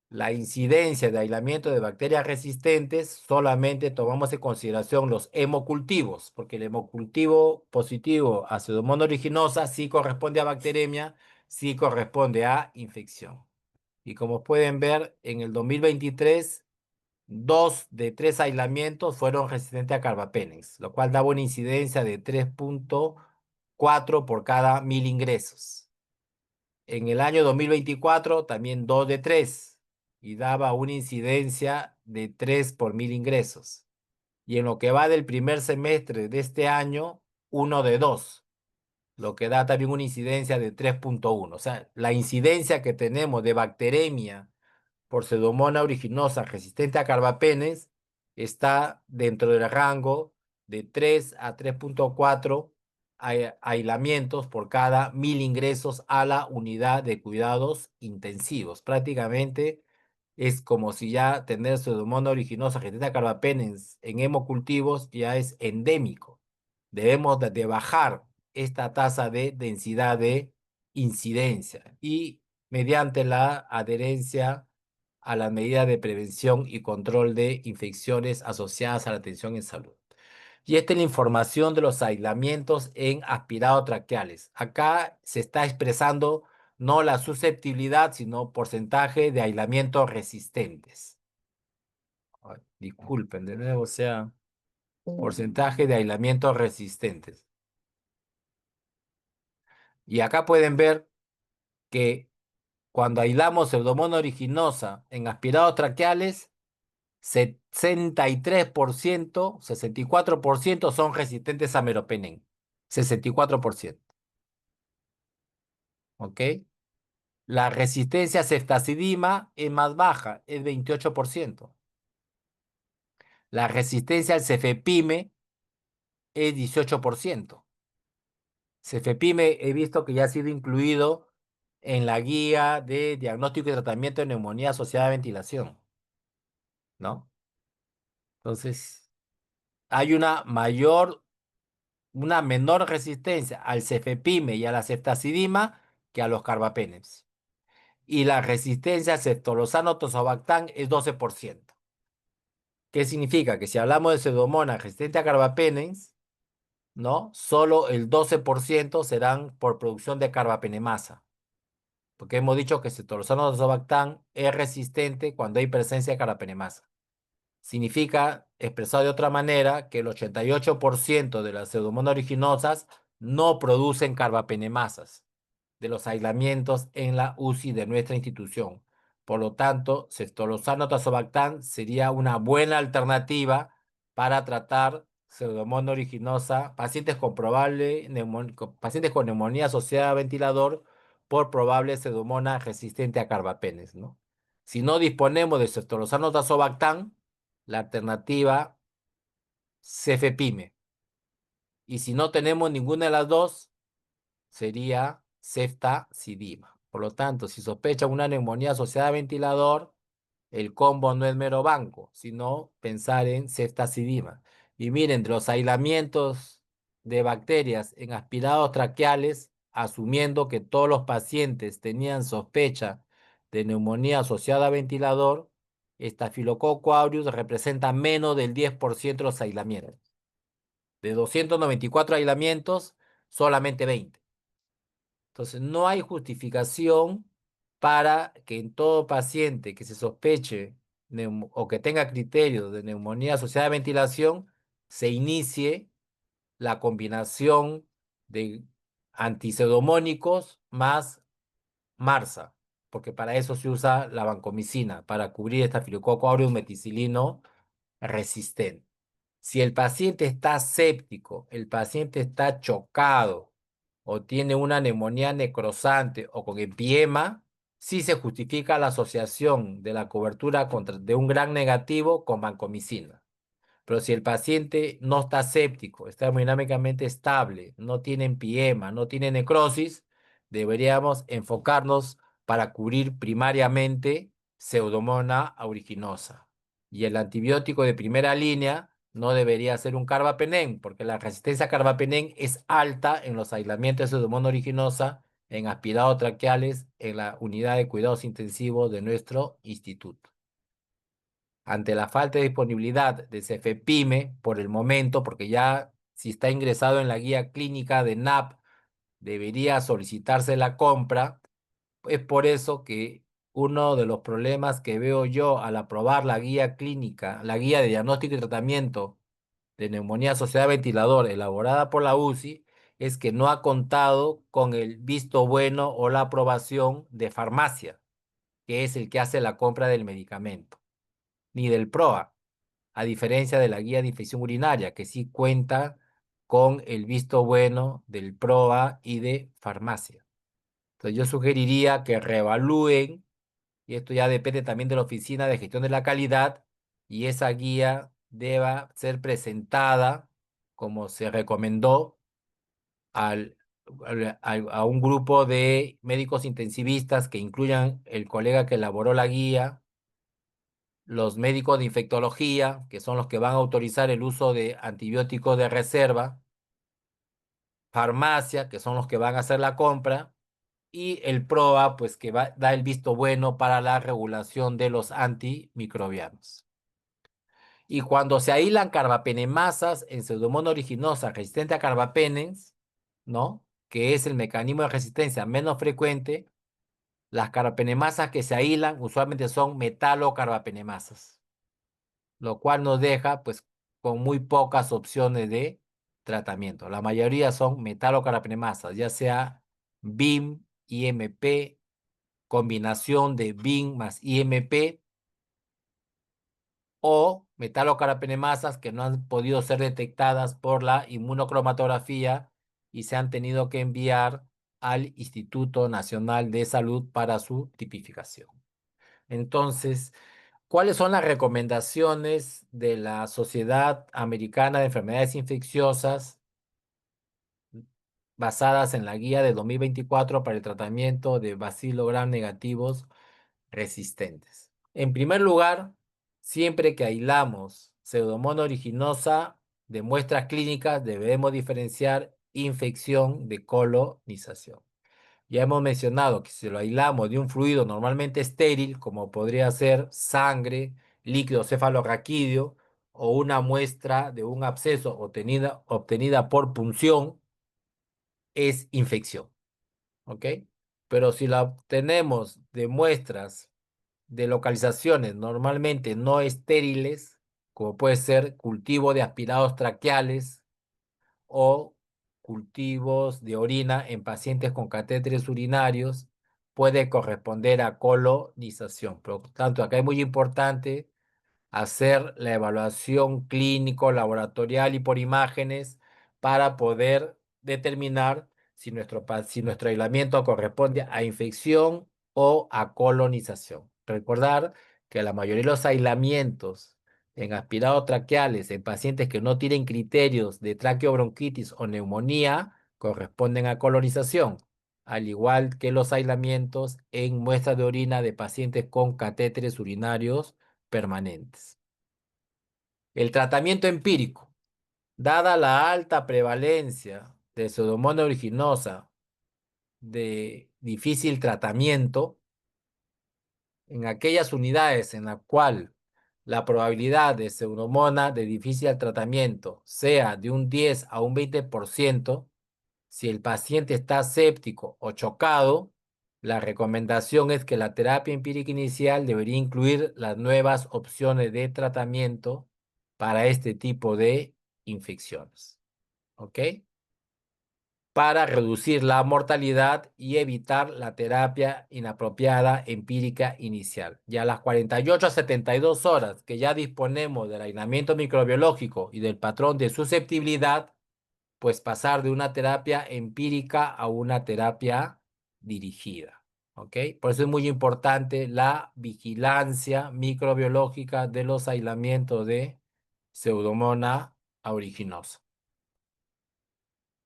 Speaker 1: la incidencia de aislamiento de bacterias resistentes, solamente tomamos en consideración los hemocultivos, porque el hemocultivo positivo a Pseudomonas aeruginosa sí corresponde a bacteremia, sí corresponde a infección. Y como pueden ver, en el 2023, 2 de 3 aislamientos fueron resistentes a carbapenems, lo cual daba una incidencia de 3,4 por cada 1000 ingresos. En el año 2024 también 2 de 3 y daba una incidencia de 3 por 1000 ingresos. Y en lo que va del primer semestre de este año, 1 de 2, lo que da también una incidencia de 3,1. O sea, la incidencia que tenemos de bacteremia por Pseudomonas aeruginosa resistente a carbapenems está dentro del rango de 3 a 3,4 aislamientos por cada 1000 ingresos a la unidad de cuidados intensivos. Prácticamente es como si ya tener Pseudomonas aeruginosa resistente a carbapenems en hemocultivos ya es endémico. Debemos de bajar esta tasa de densidad de incidencia y mediante la adherencia a las medidas de prevención y control de infecciones asociadas a la atención en salud. Y esta es la información de los aislamientos en aspirados traqueales. Acá se está expresando no la susceptibilidad, sino porcentaje de aislamientos resistentes. Ay, disculpen, de nuevo, o sea, porcentaje de aislamientos resistentes. Y acá pueden ver que cuando aislamos Pseudomonas aeruginosa en aspirados traqueales, 64% son resistentes a meropenem. 64%. ¿Ok? La resistencia a ceftazidima es más baja, es 28%. La resistencia al cefepime es 18%. Cefepime he visto que ya ha sido incluido en la guía de diagnóstico y tratamiento de neumonía asociada a ventilación, ¿no? Entonces, hay una menor resistencia al cefepime y a la ceftazidima que a los carbapenems. Y la resistencia al ceftolozano tozobactam es 12%. ¿Qué significa? Que si hablamos de Pseudomonas resistente a carbapenems, ¿no? Solo el 12% serán por producción de carbapenemasa. Porque hemos dicho que ceftolozano tozobactam es resistente cuando hay presencia de carbapenemasa. Significa, expresado de otra manera, que el 88% de las pseudomonas aeruginosas no producen carbapenemasas de los aislamientos en la UCI de nuestra institución. Por lo tanto, ceftolozano tazobactam sería una buena alternativa para tratar Pseudomonas aeruginosa, pacientes con pacientes con neumonía asociada a ventilador por probable Pseudomonas resistente a carbapenes, ¿no? Si no disponemos de ceftolozano tazobactam, la alternativa cefepime. Y si no tenemos ninguna de las dos, sería ceftazidima. Por lo tanto, si sospechan una neumonía asociada a ventilador, el combo no es mero banco, sino pensar en ceftazidima. Y miren, de los aislamientos de bacterias en aspirados traqueales, asumiendo que todos los pacientes tenían sospecha de neumonía asociada a ventilador, Staphylococcus aureus representa menos del 10% de los aislamientos. De 294 aislamientos, solamente 20. Entonces, no hay justificación para que en todo paciente que se sospeche o que tenga criterios de neumonía asociada a ventilación, se inicie la combinación de antiseudomónicos más porque para eso se usa la vancomicina, para cubrir Staphylococcus aureus meticilino resistente. Si el paciente está séptico, el paciente está chocado o tiene una neumonía necrosante o con empiema, sí se justifica la asociación de la cobertura de un gran negativo con vancomicina. Pero si el paciente no está séptico, está hemodinámicamente estable, no tiene empiema, no tiene necrosis, deberíamos enfocarnos para cubrir primariamente Pseudomonas aeruginosa. Y el antibiótico de primera línea no debería ser un carbapenem, porque la resistencia a carbapenem es alta en los aislamientos de Pseudomonas aeruginosa, en aspirados traqueales, en la unidad de cuidados intensivos de nuestro instituto. Ante la falta de disponibilidad de Cefepime por el momento, porque ya si está ingresado en la guía clínica de NAP, debería solicitarse la compra. Es por eso que uno de los problemas que veo yo al aprobar la guía clínica, la guía de diagnóstico y tratamiento de neumonía asociada a ventilador elaborada por la UCI, es que no ha contado con el visto bueno o la aprobación de farmacia, que es el que hace la compra del medicamento, ni del PROA, a diferencia de la guía de infección urinaria, que sí cuenta con el visto bueno del PROA y de farmacia. Entonces yo sugeriría que reevalúen, y esto ya depende también de la Oficina de Gestión de la Calidad, y esa guía deba ser presentada como se recomendó al, a un grupo de médicos intensivistas que incluyan el colega que elaboró la guía, los médicos de infectología, que son los que van a autorizar el uso de antibióticos de reserva, farmacia, que son los que van a hacer la compra, y el PROA, pues que da el visto bueno para la regulación de los antimicrobianos. Y cuando se aíslan carbapenemasas en Pseudomonas aeruginosa resistente a carbapenems, ¿no? Que es el mecanismo de resistencia menos frecuente, las carbapenemasas que se aíslan usualmente son metalocarbapenemasas, lo cual nos deja pues con muy pocas opciones de tratamiento. La mayoría son metalocarbapenemasas, ya sea BIM, IMP, combinación de BIM más IMP o metalocarbapenemasas que no han podido ser detectadas por la inmunocromatografía y se han tenido que enviar al Instituto Nacional de Salud para su tipificación. Entonces, ¿cuáles son las recomendaciones de la Sociedad Americana de Enfermedades Infecciosas basadas en la guía de 2024 para el tratamiento de bacilo gram negativos resistentes? En primer lugar, siempre que aislamos Pseudomonas aeruginosa de muestras clínicas, debemos diferenciar infección de colonización. Ya hemos mencionado que si lo aislamos de un fluido normalmente estéril, como podría ser sangre, líquido cefalorraquídeo o una muestra de un absceso obtenida por punción, es infección, ¿ok? Pero si la obtenemos de muestras de localizaciones normalmente no estériles, como puede ser cultivo de aspirados traqueales o cultivos de orina en pacientes con catéteres urinarios, puede corresponder a colonización. Por lo tanto, acá es muy importante hacer la evaluación clínico, laboratorial y por imágenes para poder determinar si nuestro aislamiento corresponde a infección o a colonización. Recordar que la mayoría de los aislamientos en aspirados traqueales en pacientes que no tienen criterios de traqueobronquitis o neumonía corresponden a colonización, al igual que los aislamientos en muestras de orina de pacientes con catéteres urinarios permanentes. El tratamiento empírico, dada la alta prevalencia de Pseudomonas aeruginosa de difícil tratamiento, en aquellas unidades en la cual la probabilidad de Pseudomonas de difícil tratamiento sea de un 10 a un 20%, si el paciente está séptico o chocado, la recomendación es que la terapia empírica inicial debería incluir las nuevas opciones de tratamiento para este tipo de infecciones. ¿Ok? para reducir la mortalidad y evitar la terapia inapropiada empírica inicial. Y a las 48 a 72 horas que ya disponemos del aislamiento microbiológico y del patrón de susceptibilidad, pues pasar de una terapia empírica a una terapia dirigida. ¿Ok? Por eso es muy importante la vigilancia microbiológica de los aislamientos de Pseudomonas aeruginosa.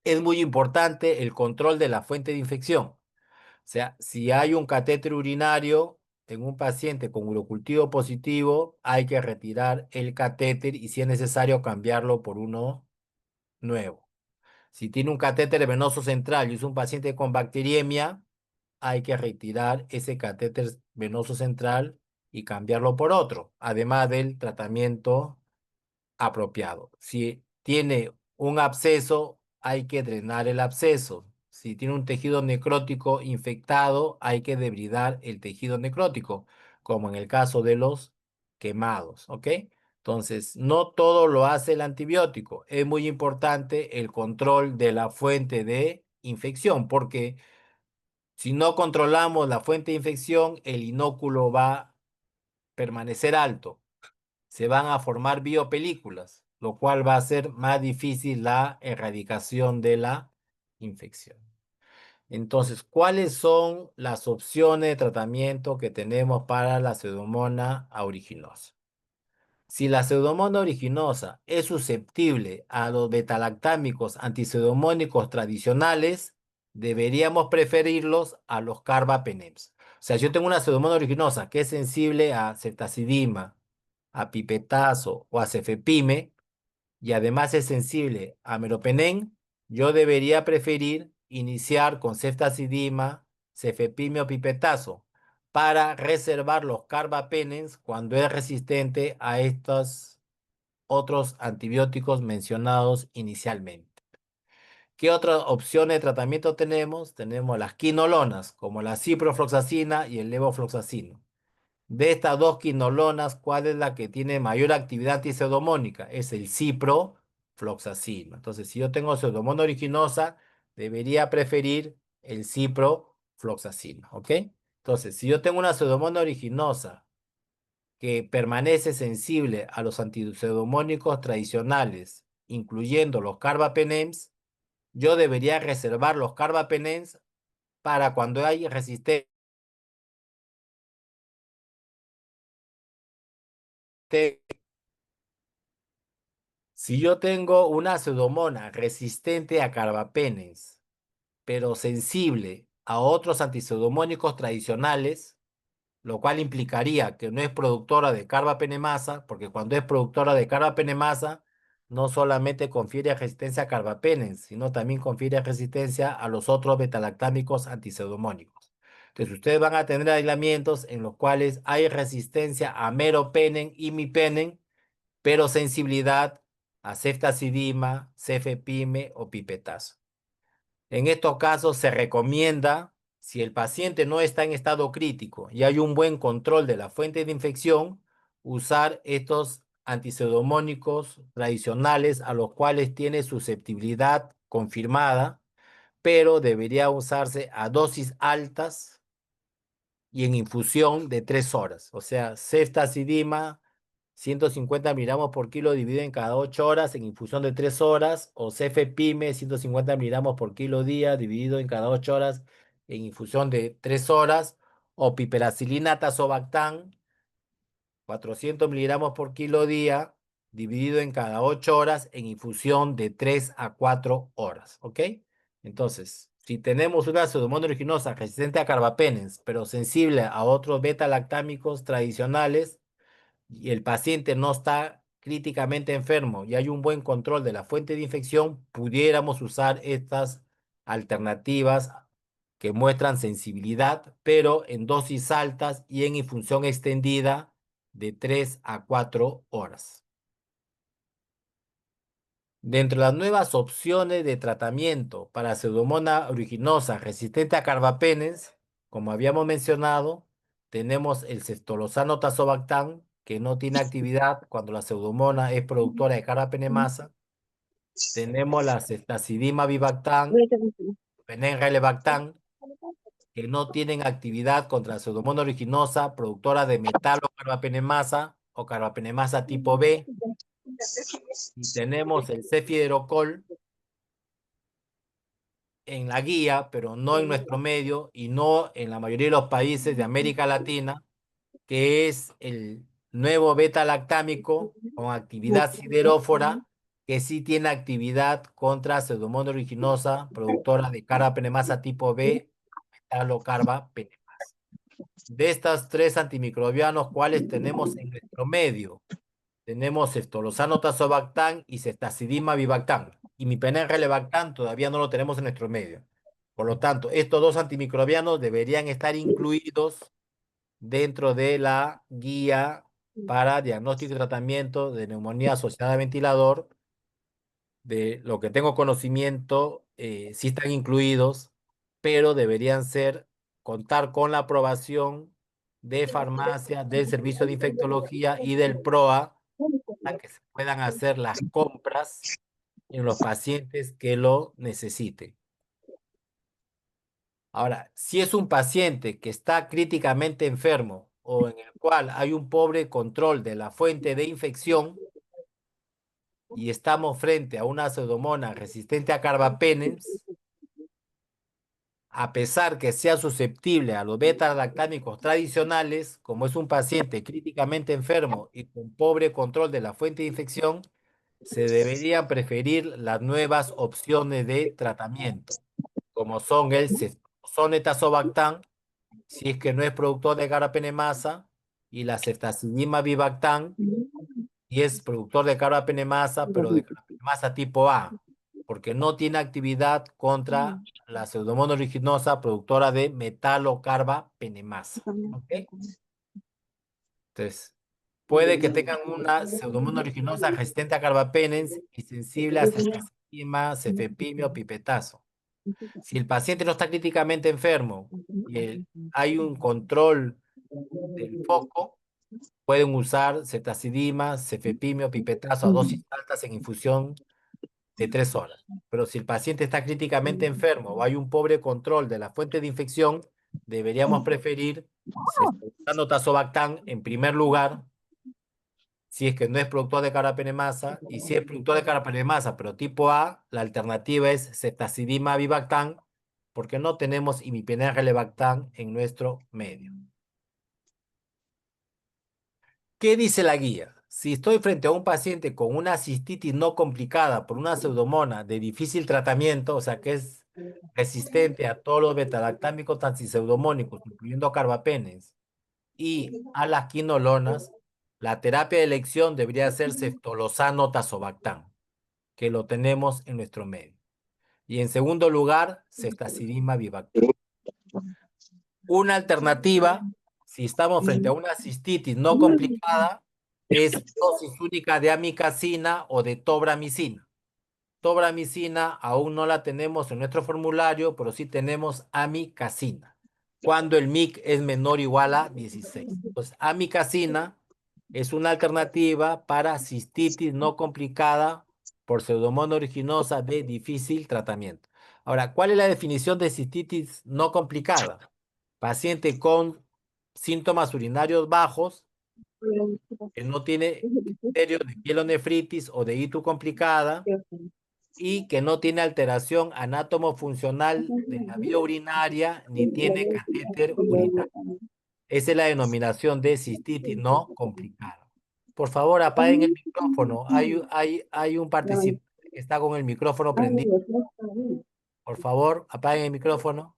Speaker 1: Es muy importante el control de la fuente de infección. O sea, si hay un catéter urinario en un paciente con urocultivo positivo, hay que retirar el catéter y si es necesario cambiarlo por uno nuevo. Si tiene un catéter venoso central y es un paciente con bacteriemia, hay que retirar ese catéter venoso central y cambiarlo por otro, además del tratamiento apropiado. Si tiene un absceso, hay que drenar el absceso. Si tiene un tejido necrótico infectado, hay que debridar el tejido necrótico, como en el caso de los quemados, ¿ok? Entonces, no todo lo hace el antibiótico. Es muy importante el control de la fuente de infección, porque si no controlamos la fuente de infección, el inóculo va a permanecer alto, se van a formar biopelículas, lo cual va a hacer más difícil la erradicación de la infección. Entonces, ¿cuáles son las opciones de tratamiento que tenemos para la Pseudomonas aeruginosa? Si la Pseudomonas aeruginosa es susceptible a los betalactámicos antipseudomónicos tradicionales, deberíamos preferirlos a los carbapenems. O sea, si yo tengo una Pseudomonas aeruginosa que es sensible a ceftazidima, a pipetazo o a cefepime, y además es sensible a meropenem, yo debería preferir iniciar con ceftazidima, cefepime o pipetazo para reservar los carbapenems cuando es resistente a estos otros antibióticos mencionados inicialmente. ¿Qué otras opciones de tratamiento tenemos? Tenemos las quinolonas, como la ciprofloxacina y el levofloxacino. De estas dos quinolonas, ¿cuál es la que tiene mayor actividad antiseudomónica? Es el ciprofloxacino. Entonces, si yo tengo Pseudomonas aeruginosa, debería preferir el ciprofloxacino, ¿ok? Entonces, si yo tengo una Pseudomonas aeruginosa que permanece sensible a los antipseudomónicos tradicionales, incluyendo los carbapenems, yo debería reservar los carbapenems para cuando hay resistencia. Si yo tengo una pseudomona resistente a carbapenems, pero sensible a otros antipseudomónicos tradicionales, lo cual implicaría que no es productora de carbapenemasa, porque cuando es productora de carbapenemasa, no solamente confiere resistencia a carbapenems, sino también confiere resistencia a los otros betalactámicos antipseudomónicos. Entonces, ustedes van a tener aislamientos en los cuales hay resistencia a meropenem y imipenem, pero sensibilidad a ceftazidima, cefepime o pipetazo. En estos casos se recomienda, si el paciente no está en estado crítico y hay un buen control de la fuente de infección, usar estos antipseudomónicos tradicionales a los cuales tiene susceptibilidad confirmada, pero debería usarse a dosis altas y en infusión de 3 horas. O sea, ceftazidima 150 miligramos por kilo dividido en cada 8 horas en infusión de 3 horas, o cefepime 150 miligramos por kilo día dividido en cada 8 horas en infusión de 3 horas, o piperacilina tazobactam 400 miligramos por kilo día dividido en cada 8 horas en infusión de 3 a 4 horas, ¿ok? Entonces, si tenemos una pseudomonas aeruginosa resistente a carbapenems, pero sensible a otros beta-lactámicos tradicionales, y el paciente no está críticamente enfermo y hay un buen control de la fuente de infección, pudiéramos usar estas alternativas que muestran sensibilidad, pero en dosis altas y en infusión extendida de 3 a 4 horas. Dentro de las nuevas opciones de tratamiento para Pseudomonas aeruginosa resistente a carbapenems, como habíamos mencionado, tenemos el ceftriaxona tazobactam, que no tiene actividad cuando la Pseudomonas es productora de carbapenemasa. tenemos la ceftazidima bivactán, penenrelebactán, que no tienen actividad contra la Pseudomonas aeruginosa, productora de metalocarbapenemasa o carbapenemasa tipo B. Y tenemos el cefiderocol en la guía, pero no en nuestro medio y no en la mayoría de los países de América Latina, que es el nuevo beta-lactámico con actividad siderófora, que sí tiene actividad contra Pseudomonas aeruginosa, productora de carbapenemasa tipo B, metalocarbapenemasa. De estas tres antimicrobianos, ¿cuáles tenemos en nuestro medio? Tenemos eftolosano tazobactán y ceftazidima bivactán. Y mi relebactán todavía no lo tenemos en nuestro medio. Por lo tanto, estos dos antimicrobianos deberían estar incluidos dentro de la guía para diagnóstico y tratamiento de neumonía asociada a ventilador. De lo que tengo conocimiento, sí están incluidos, pero deberían contar con la aprobación de farmacia, del servicio de infectología y del PROA para que se puedan hacer las compras en los pacientes que lo necesiten. Ahora, si es un paciente que está críticamente enfermo o en el cual hay un pobre control de la fuente de infección y estamos frente a una pseudomonas resistente a carbapenems, a pesar que sea susceptible a los beta-lactámicos tradicionales, como es un paciente críticamente enfermo y con pobre control de la fuente de infección, se deberían preferir las nuevas opciones de tratamiento, como son el sonetazobactán, si es que no es productor de carbapenemasa, y la ceftazidima bivactán, y es productor de carbapenemasa, pero de carbapenemasa tipo A, porque no tiene actividad contra la Pseudomonas aeruginosa, productora de metalocarbapenemasa. ¿Ok? Entonces, puede que tengan una Pseudomonas aeruginosa resistente a carbapenems y sensible a ceftazidima, cefepimio, pipetazo. Si el paciente no está críticamente enfermo y hay un control del foco, pueden usar ceftazidima, cefepimio, pipetazo a dosis altas en infusión de 3 horas. Pero si el paciente está críticamente enfermo o hay un pobre control de la fuente de infección, deberíamos preferir ceftriaxone en primer lugar, si es que no es productor de carbapenemasa, y si es productor de carbapenemasa, pero tipo A, la alternativa es ceftazidima avibactam, porque no tenemos imipenem-relebactam en nuestro medio. ¿Qué dice la guía? Si estoy frente a un paciente con una cistitis no complicada por una pseudomona de difícil tratamiento, o sea que es resistente a todos los betalactámicos pseudomónicos, incluyendo carbapenes, y a las quinolonas, la terapia de elección debería ser ceftolosano tazobactam, que lo tenemos en nuestro medio. Y en segundo lugar, ceftazidima bivactam. Una alternativa, si estamos frente a una cistitis no complicada, es dosis única de amikacina o de tobramicina. Tobramicina aún no la tenemos en nuestro formulario, pero sí tenemos amikacina, cuando el MIC es menor o igual a 16. Entonces, amikacina es una alternativa para cistitis no complicada por Pseudomonas aeruginosa de difícil tratamiento. Ahora, ¿cuál es la definición de cistitis no complicada? Paciente con síntomas urinarios bajos, que no tiene criterio de pielonefritis o de ITU complicada y que no tiene alteración anátomo-funcional de la vía urinaria ni tiene catéter urinario. Esa es la denominación de cistitis no complicada. Por favor, apaguen el micrófono. Hay un participante que está con el micrófono prendido. Por favor, apaguen el micrófono.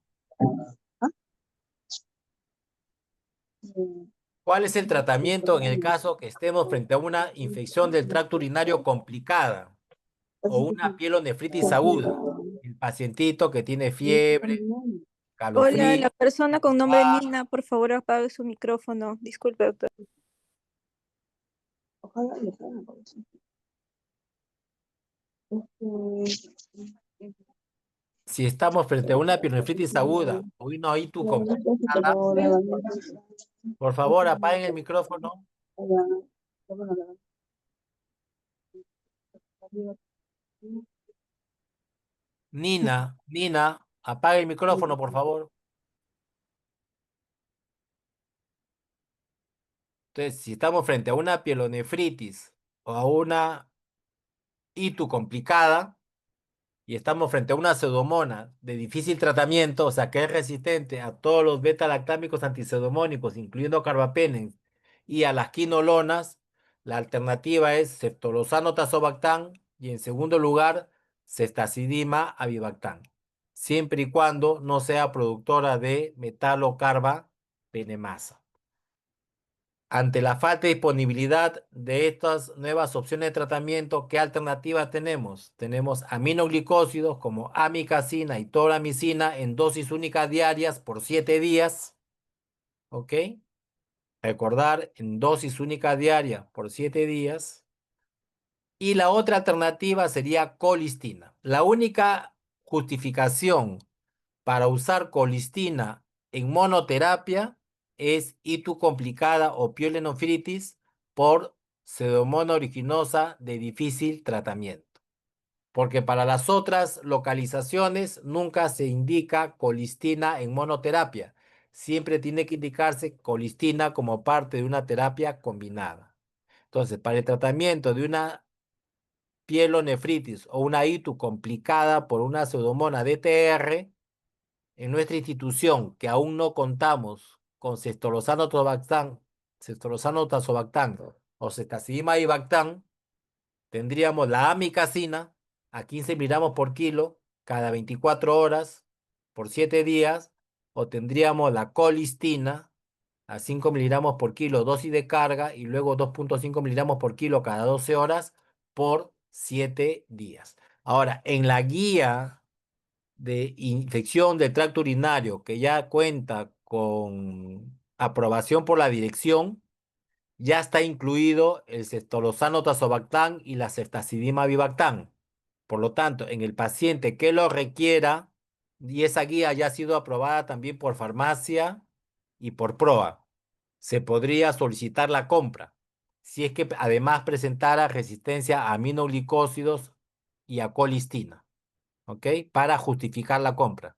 Speaker 1: ¿Cuál es el tratamiento en el caso que estemos frente a una infección del tracto urinario complicada o una pielonefritis aguda? El pacientito que tiene fiebre,
Speaker 2: Hola,
Speaker 1: calofrío,
Speaker 2: la persona con nombre Nina, por favor apague su micrófono. Disculpe, doctor.
Speaker 1: si estamos frente a una pielonefritis aguda o una ITU complicada, por favor, apaguen el micrófono. Nina, apaga el micrófono, por favor. Entonces, si estamos frente a una pielonefritis o a una ITU complicada y estamos frente a una pseudomona de difícil tratamiento, o sea, que es resistente a todos los beta-lactámicos antipseudomónicos, incluyendo carbapenem, y a las quinolonas, la alternativa es ceftolozano tazobactam y en segundo lugar, ceftazidima avibactam, siempre y cuando no sea productora de metalocarbapenemasa. Ante la falta de disponibilidad de estas nuevas opciones de tratamiento, ¿qué alternativas tenemos? Tenemos aminoglicósidos como amicacina y toramicina en dosis únicas diarias por 7 días, ¿ok? Recordar, en dosis única diaria por 7 días. Y la otra alternativa sería colistina. La única justificación para usar colistina en monoterapia es ITU complicada o pielonefritis por Pseudomonas aeruginosa de difícil tratamiento. Porque para las otras localizaciones nunca se indica colistina en monoterapia. Siempre tiene que indicarse colistina como parte de una terapia combinada. Entonces, para el tratamiento de una pielonefritis o una ITU complicada por una pseudomona DTR, en nuestra institución, que aún no contamos con cestolozano tazobactam o cetazidima avibactam, tendríamos la amicacina a 15 miligramos por kilo cada 24 horas por 7 días, o tendríamos la colistina a 5 miligramos por kilo dosis de carga y luego 2,5 miligramos por kilo cada 12 horas por 7 días. Ahora, en la guía de infección del tracto urinario que ya cuenta con aprobación por la dirección, ya está incluido el ceftriaxona tazobactam y la ceftazidima avibactam. Por lo tanto, en el paciente que lo requiera, y esa guía ya ha sido aprobada también por farmacia y por PROA, se podría solicitar la compra, si es que además presentara resistencia a aminoglicósidos y a colistina, ¿ok? Para justificar la compra.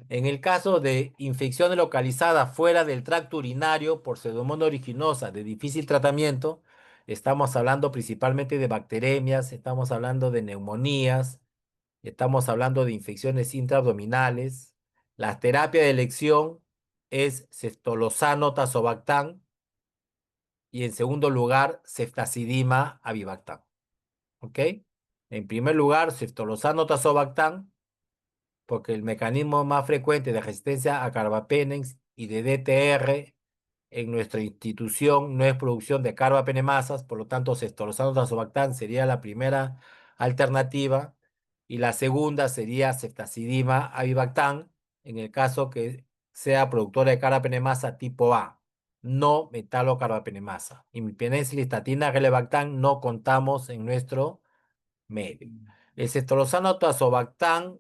Speaker 1: En el caso de infecciones localizadas fuera del tracto urinario por Pseudomonas aeruginosa de difícil tratamiento, estamos hablando principalmente de bacteremias, estamos hablando de neumonías, estamos hablando de infecciones intraabdominales. La terapia de elección es ceftolozano tazobactam y en segundo lugar ceftazidima avibactam. ¿Ok? En primer lugar, ceftolozano tazobactam porque el mecanismo más frecuente de resistencia a carbapenems y de DTR en nuestra institución no es producción de carbapenemasas, por lo tanto, ceftriaxona tazobactam sería la primera alternativa y la segunda sería ceftazidima avibactam en el caso que sea productora de carbapenemasa tipo A, no metalocarbapenemasa. Imipenem y listatina relebactam no contamos en nuestro medio. El ceftriaxona tazobactam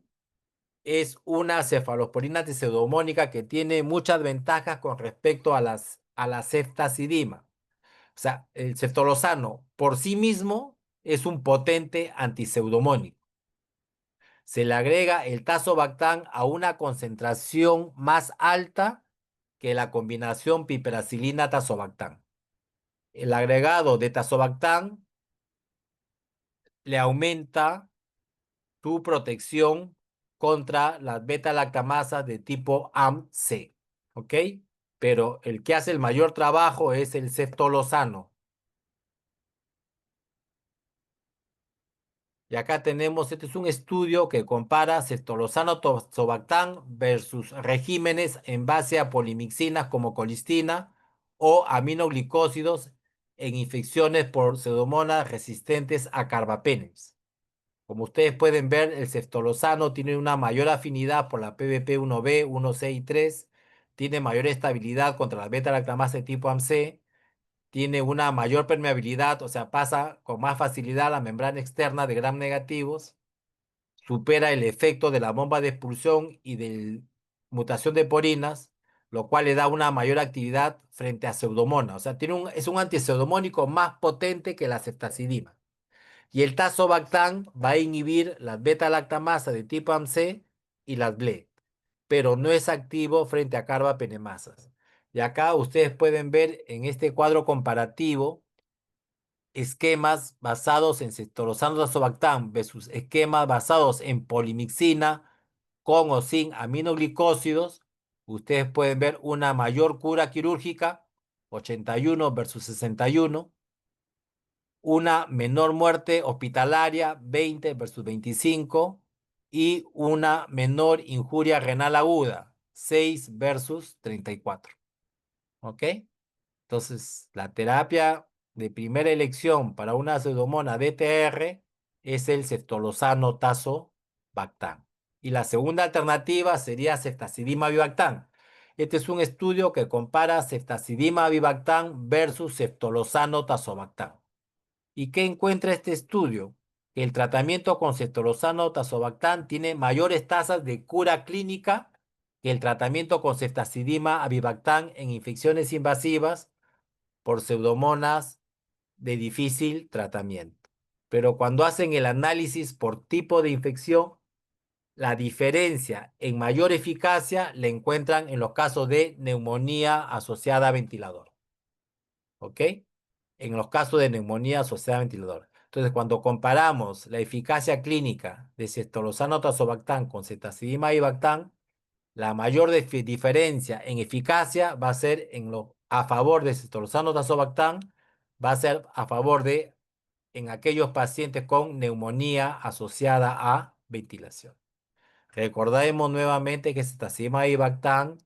Speaker 1: es una cefalosporina antipseudomónica que tiene muchas ventajas con respecto a la ceftazidima. O sea, el ceftolozano por sí mismo es un potente antipseudomónico. Se le agrega el tazobactam a una concentración más alta que la combinación piperacilina-tazobactam. El agregado de tazobactam le aumenta tu protección contra las beta-lactamasas de tipo AMC, ¿ok? Pero el que hace el mayor trabajo es el ceftolozano. Y acá tenemos, este es un estudio que compara ceftolozano tazobactam versus regímenes en base a polimixinas como colistina o aminoglicósidos en infecciones por pseudomonas resistentes a carbapenems. Como ustedes pueden ver, el ceftolozano tiene una mayor afinidad por la PBP1B, 1C y 3, tiene mayor estabilidad contra la beta-lactamasa de tipo AMC, tiene una mayor permeabilidad, o sea, pasa con más facilidad a la membrana externa de gram negativos, supera el efecto de la bomba de expulsión y de mutación de porinas, lo cual le da una mayor actividad frente a Pseudomonas. O sea, es un antipseudomónico más potente que la ceftazidima. Y el tazobactam va a inhibir las beta-lactamasa de tipo AMC y las BLE, pero no es activo frente a carbapenemasas. Y acá ustedes pueden ver en este cuadro comparativo esquemas basados en ceftorozano tazobactam versus esquemas basados en polimixina con o sin aminoglicósidos. Ustedes pueden ver una mayor cura quirúrgica, 81 versus 61, una menor muerte hospitalaria, 20 versus 25, y una menor injuria renal aguda, 6 versus 34. ¿Ok? Entonces, la terapia de primera elección para una pseudomona DTR es el ceftolozano tazobactam. Y la segunda alternativa sería ceftazidima avibactam. Este es un estudio que compara ceftazidima avibactam versus ceftolozano tazobactam. ¿Y qué encuentra este estudio? Que el tratamiento con ceftolozano tazobactam tiene mayores tasas de cura clínica que el tratamiento con ceftazidima avibactam en infecciones invasivas por pseudomonas de difícil tratamiento. Pero cuando hacen el análisis por tipo de infección, la diferencia en mayor eficacia la encuentran en los casos de neumonía asociada a ventilador. ¿Ok? En los casos de neumonía asociada a ventilador. Entonces, cuando comparamos la eficacia clínica de ceftolozano tazobactam con ceftazidima avibactam, la mayor diferencia en eficacia va a ser a favor de ceftolozano tazobactam, va a ser a favor de en aquellos pacientes con neumonía asociada a ventilación. Recordemos nuevamente que ceftazidima avibactam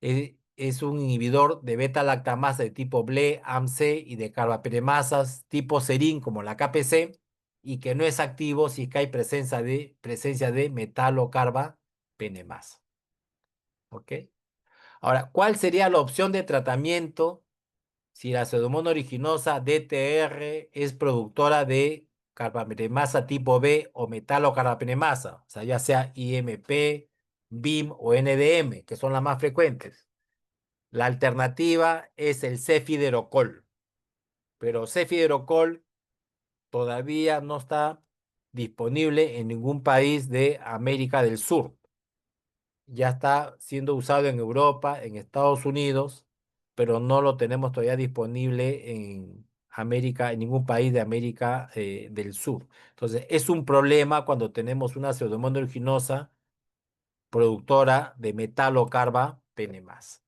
Speaker 1: es un inhibidor de beta-lactamasa de tipo BLE, AMC y de carbapenemasas tipo serin como la KPC, y que no es activo si es que hay presencia de metalocarbapenemasa. ¿Ok? Ahora, ¿cuál sería la opción de tratamiento si la Pseudomonas originosa DTR es productora de carbapenemasa tipo B o metalocarbapenemasa? O sea, ya sea IMP, BIM o NDM, que son las más frecuentes. La alternativa es el cefiderocol, pero cefiderocol todavía no está disponible en ningún país de América del Sur. Ya está siendo usado en Europa, en Estados Unidos, pero no lo tenemos todavía disponible en América, en ningún país de América del Sur. Entonces, es un problema cuando tenemos una pseudomonas aeruginosa productora de metalocarbapenemasa.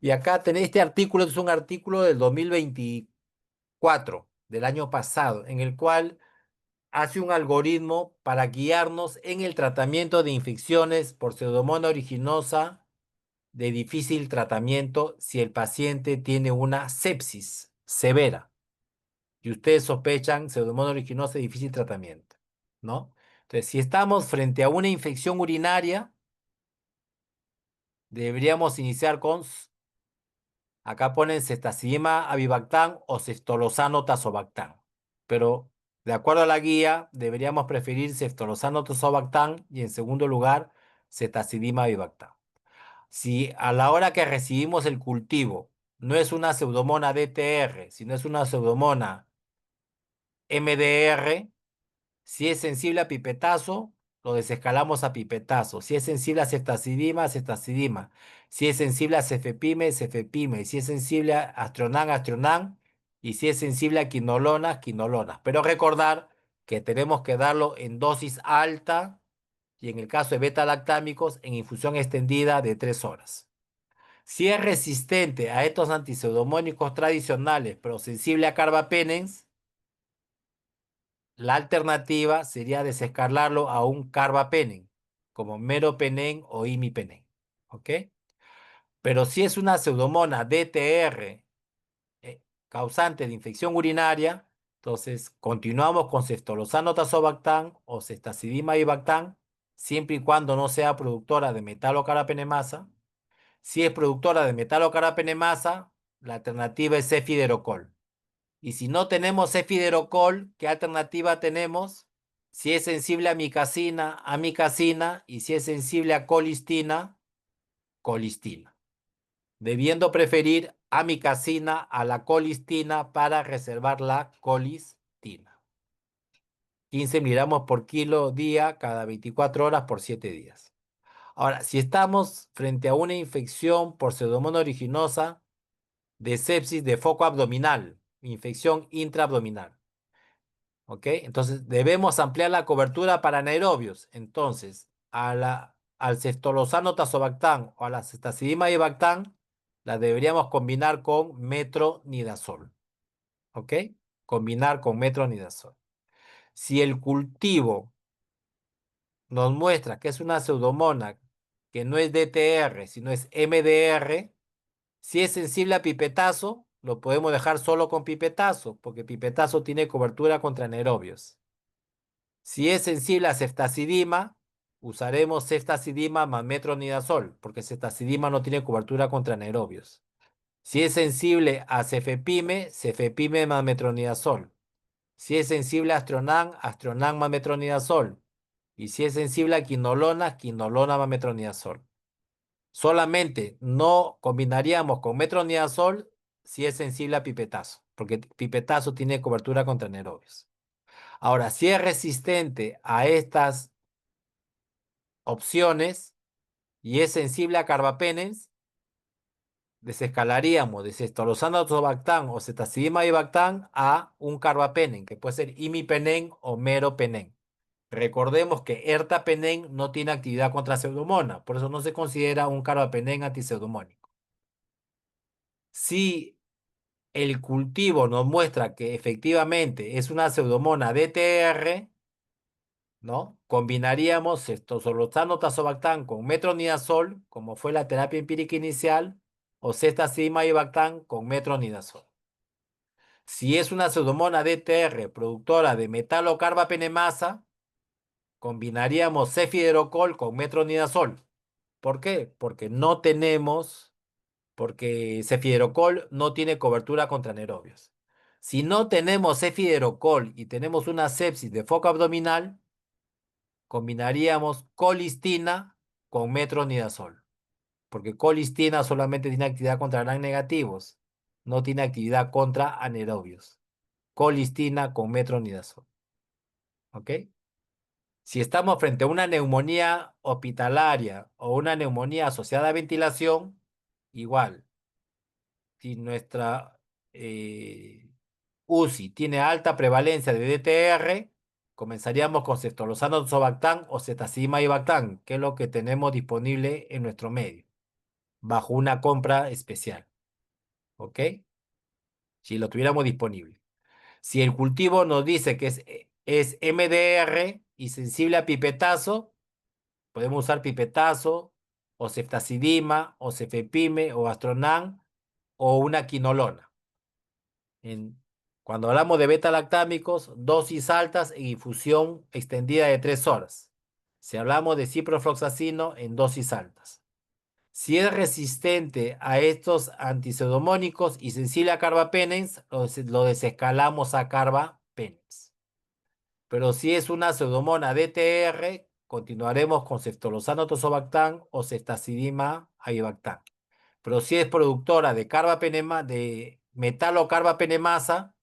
Speaker 1: Y acá tenéis este artículo, es un artículo del 2024, del año pasado, en el cual hace un algoritmo para guiarnos en el tratamiento de infecciones por Pseudomonas aeruginosa de difícil tratamiento si el paciente tiene una sepsis severa y ustedes sospechan Pseudomonas aeruginosa de difícil tratamiento, ¿no? Entonces, si estamos frente a una infección urinaria, deberíamos iniciar con, acá ponen ceftazidima avibactam o ceftolozano tazobactam, pero de acuerdo a la guía, deberíamos preferir ceftolozano tazobactam y en segundo lugar, ceftazidima avibactam. Si a la hora que recibimos el cultivo no es una pseudomona DTR, sino es una pseudomona MDR, si es sensible a pipetazo, lo desescalamos a pipetazo. Si es sensible a ceftazidima, ceftazidima. Si es sensible a cefepime, cefepime. Si es sensible a astronam, astronam. Y si es sensible a quinolonas, quinolonas. Pero recordar que tenemos que darlo en dosis alta y en el caso de beta-lactámicos en infusión extendida de 3 horas. Si es resistente a estos antipseudomónicos tradicionales, pero sensible a carbapenems, la alternativa sería desescalarlo a un carbapenem, como meropenem o imipenem. ¿Ok? Pero si es una pseudomona DTR causante de infección urinaria, entonces continuamos con ceftolozano tazobactam o ceftazidima avibactam, siempre y cuando no sea productora de metalocarbapenemasa. Si es productora de metalocarbapenemasa, la alternativa es cefiderocol. Y si no tenemos cefiderocol, ¿qué alternativa tenemos? Si es sensible a micacina, amicacina, y si es sensible a colistina, colistina. debiendo preferir amicacina a la colistina para reservar la colistina. 15 miligramos por kilo día cada 24 horas por 7 días. Ahora, si estamos frente a una infección por Pseudomonas aeruginosa de sepsis de foco abdominal, infección intraabdominal, ¿ok? Entonces, debemos ampliar la cobertura para anaerobios. Entonces, al ceftalozano tazobactam o a la ceftazidima ibactam, la deberíamos combinar con metronidazol, ¿ok? Combinar con metronidazol. Si el cultivo nos muestra que es una pseudomona que no es DTR, sino es MDR, si es sensible a pipetazo, lo podemos dejar solo con pipetazo, porque pipetazo tiene cobertura contra anaerobios. Si es sensible a ceftazidima, usaremos ceftazidima más metronidazol, porque ceftazidima no tiene cobertura contra anaerobios. Si es sensible a cefepime, cefepime más metronidazol. Si es sensible a Astronan, Astronan más metronidazol. Y si es sensible a quinolona, quinolona más metronidazol. Solamente no combinaríamos con metronidazol si es sensible a pipetazo, porque pipetazo tiene cobertura contra anaerobios. Ahora, si es resistente a estas opciones y es sensible a carbapenems, desescalaríamos de ceftalozano tazobactam o ceftazidima ibactam a un carbapenem, que puede ser imipenem o meropenem. Recordemos que ertapenem no tiene actividad contra pseudomonas, por eso no se considera un carbapenem antipseudomónico. Si el cultivo nos muestra que efectivamente es una pseudomona DTR, ¿no? Combinaríamos ceftosolostano tazobactam con metronidazol, como fue la terapia empírica inicial, o ceftazidima ibactam con metronidazol. Si es una pseudomona DTR productora de metalocarbapenemasa, combinaríamos cefiderocol con metronidazol. ¿Por qué? Porque cefiderocol no tiene cobertura contra anaerobios. Si no tenemos cefiderocol y tenemos una sepsis de foco abdominal, combinaríamos colistina con metronidazol, porque colistina solamente tiene actividad contra gran negativos, no tiene actividad contra anaerobios. Colistina con metronidazol, ¿ok? Si estamos frente a una neumonía hospitalaria o una neumonía asociada a ventilación, igual, si nuestra UCI tiene alta prevalencia de DTR, comenzaríamos con ceftalozano tazobactam o cetacima ibactam, que es lo que tenemos disponible en nuestro medio, bajo una compra especial. ¿Ok? Si lo tuviéramos disponible. Si el cultivo nos dice que es MDR y sensible a pipetazo, podemos usar pipetazo o ceftazidima o cefepime o astronan o una quinolona. En, cuando hablamos de beta-lactámicos, dosis altas en infusión extendida de 3 horas. Si hablamos de ciprofloxacino, en dosis altas. Si es resistente a estos antipseudomónicos y sensible a carbapenems, lo desescalamos a carbapenems. Pero si es una pseudomona DTR, continuaremos con ceftalozano tazobactam o ceftazidima avibactam. Pero si es productora de carbapenema, de metalocarbapenemasa,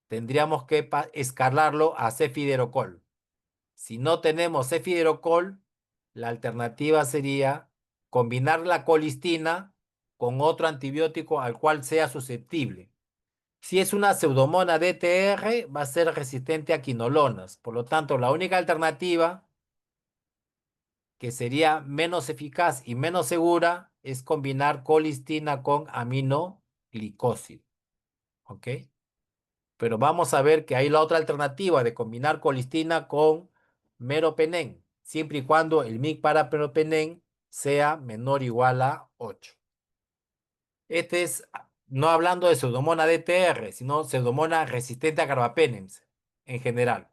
Speaker 1: tendríamos que escalarlo a cefiderocol. Si no tenemos cefiderocol, la alternativa sería combinar la colistina con otro antibiótico al cual sea susceptible. Si es una pseudomona DTR, va a ser resistente a quinolonas. Por lo tanto, la única alternativa que sería menos eficaz y menos segura es combinar colistina con aminoglicósido. ¿Ok? Pero vamos a ver que hay la otra alternativa de combinar colistina con meropenem, siempre y cuando el MIC para meropenem sea menor o igual a 8. Este es no hablando de pseudomona DTR, sino pseudomona resistente a carbapenems en general.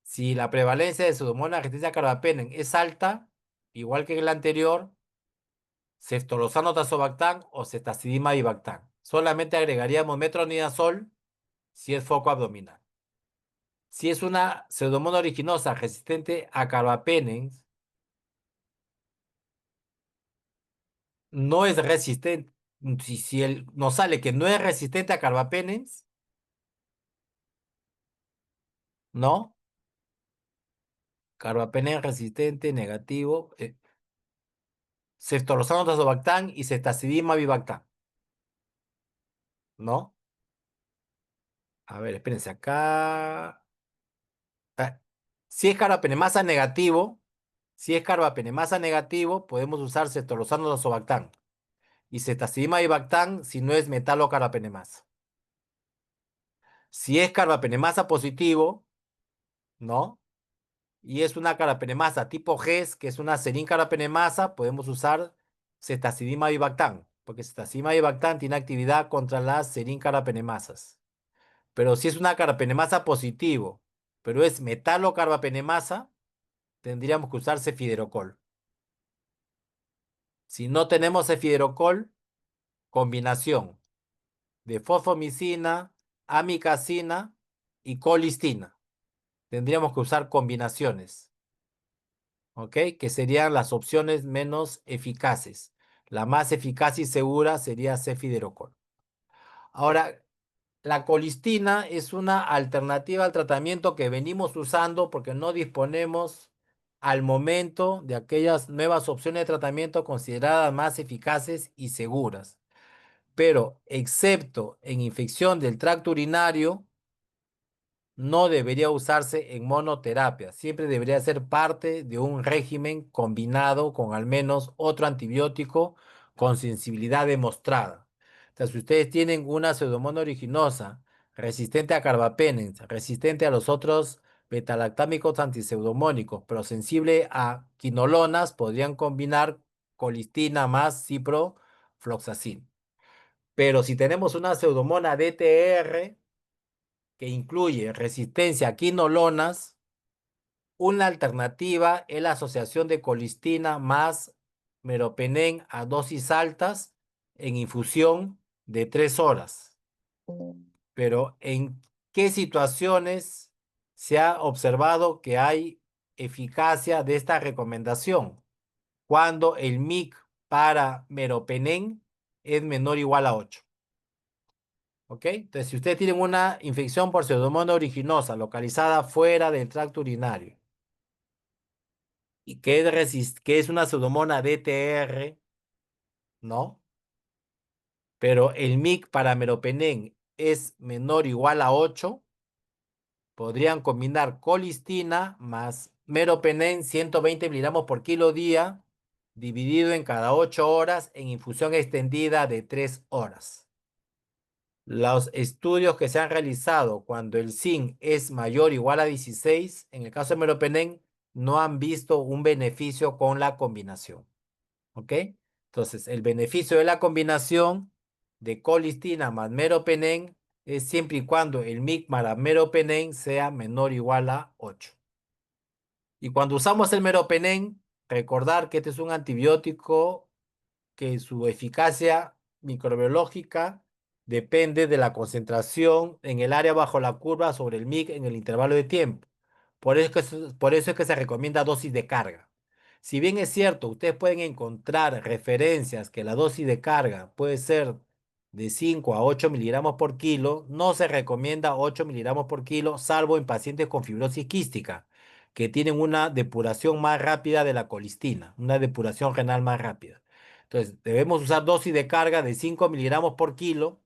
Speaker 1: Si la prevalencia de pseudomonas resistente a carbapenem es alta, igual que en el anterior, ceftalozano tazobactam o ceftazidima ibactam. Solamente agregaríamos metronidazol si es foco abdominal. Si es una pseudomonas originosa resistente a carbapenems, No es resistente. Si nos sale que no es resistente a carbapenems, ¿no? Carbapenem resistente, negativo. Ceftolosano tazobactam y ceftazidima avibactam, ¿no? A ver, espérense acá. Ah, Si es carbapenemasa negativo, si es carbapenemasa negativo, podemos usar ceftolosano tazobactam. Y ceftazidima avibactam si no es metalocarbapenemasa. Si es carbapenemasa positivo, ¿no? Y es una carapenemasa tipo GES, que es una carapenemasa, podemos usar ceftazidima avibactam, porque ceftazidima avibactam tiene actividad contra las carapenemasas. Pero si es una carapenemasa positivo, pero es metalocarbapenemasa, tendríamos que usar cefiderocol. Si no tenemos cefiderocol, combinación de fosfomicina, amicacina y colistina. Tendríamos que usar combinaciones. ¿Ok? Que serían las opciones menos eficaces. La más eficaz y segura sería cefiderocol. Ahora, la colistina es una alternativa al tratamiento que venimos usando porque no disponemos al momento de aquellas nuevas opciones de tratamiento consideradas más eficaces y seguras. Pero, excepto en infección del tracto urinario, no debería usarse en monoterapia, siempre debería ser parte de un régimen combinado con al menos otro antibiótico con sensibilidad demostrada. O sea, si ustedes tienen una pseudomonas aeruginosa resistente a carbapenems, resistente a los otros betalactámicos antiseudomónicos, pero sensible a quinolonas, podrían combinar colistina más ciprofloxacin. Pero si tenemos una pseudomonas DTR, que incluye resistencia a quinolonas, una alternativa es la asociación de colistina más meropenem a dosis altas en infusión de 3 horas. Pero ¿en qué situaciones se ha observado que hay eficacia de esta recomendación? Cuando el MIC para meropenem es menor o igual a 8. ¿Ok? Entonces, si ustedes tienen una infección por Pseudomonas aeruginosa localizada fuera del tracto urinario y que es una Pseudomonas DTR, ¿no? Pero el MIC para meropenem es menor o igual a 8, podrían combinar colistina más meropenem 120 miligramos por kilo día, dividido en cada 8 horas en infusión extendida de 3 horas. Los estudios que se han realizado cuando el zinc es mayor o igual a 16, en el caso de meropenem, no han visto un beneficio con la combinación. ¿Ok? Entonces, el beneficio de la combinación de colistina más meropenem es siempre y cuando el MIC para meropenem sea menor o igual a 8. Y cuando usamos el meropenem, recordar que este es un antibiótico que su eficacia microbiológica depende de la concentración en el área bajo la curva sobre el MIC en el intervalo de tiempo. Por eso es que se recomienda dosis de carga. Si bien es cierto, ustedes pueden encontrar referencias que la dosis de carga puede ser de 5 a 8 miligramos por kilo, no se recomienda 8 miligramos por kilo, salvo en pacientes con fibrosis quística, que tienen una depuración más rápida de la colistina, una depuración renal más rápida. Entonces, debemos usar dosis de carga de 5 miligramos por kilo,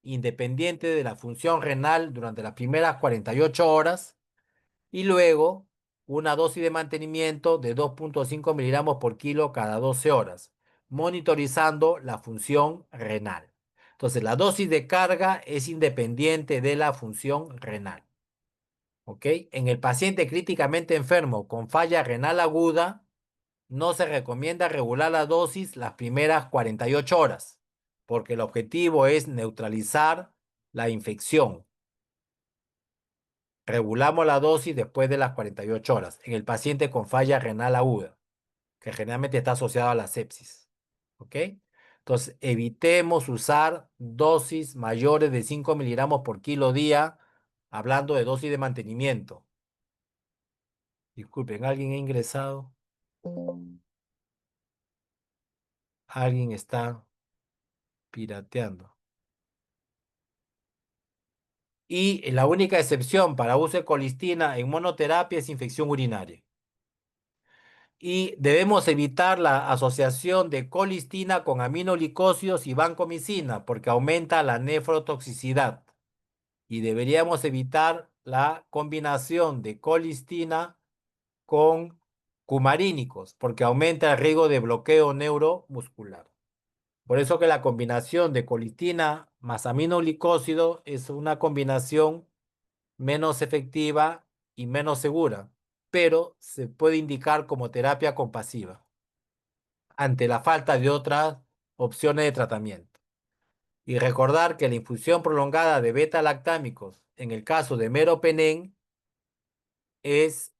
Speaker 1: independiente de la función renal durante las primeras 48 horas, y luego una dosis de mantenimiento de 2,5 miligramos por kilo cada 12 horas, monitorizando la función renal. Entonces, la dosis de carga es independiente de la función renal. ¿Ok? En el paciente críticamente enfermo con falla renal aguda, no se recomienda regular la dosis las primeras 48 horas, porque el objetivo es neutralizar la infección. Regulamos la dosis después de las 48 horas en el paciente con falla renal aguda, que generalmente está asociado a la sepsis. ¿Ok? Entonces, evitemos usar dosis mayores de 5 miligramos por kilo día, hablando de dosis de mantenimiento. Disculpen, ¿alguien ha ingresado? Alguien está pirateando. Y la única excepción para uso de colistina en monoterapia es infección urinaria. Y debemos evitar la asociación de colistina con aminoglicosidos y vancomicina porque aumenta la nefrotoxicidad. Y deberíamos evitar la combinación de colistina con cumarínicos porque aumenta el riesgo de bloqueo neuromuscular. Por eso que la combinación de colistina más aminoglicósido es una combinación menos efectiva y menos segura, pero se puede indicar como terapia compasiva ante la falta de otras opciones de tratamiento. Y recordar que la infusión prolongada de beta-lactámicos, en el caso de meropenem, es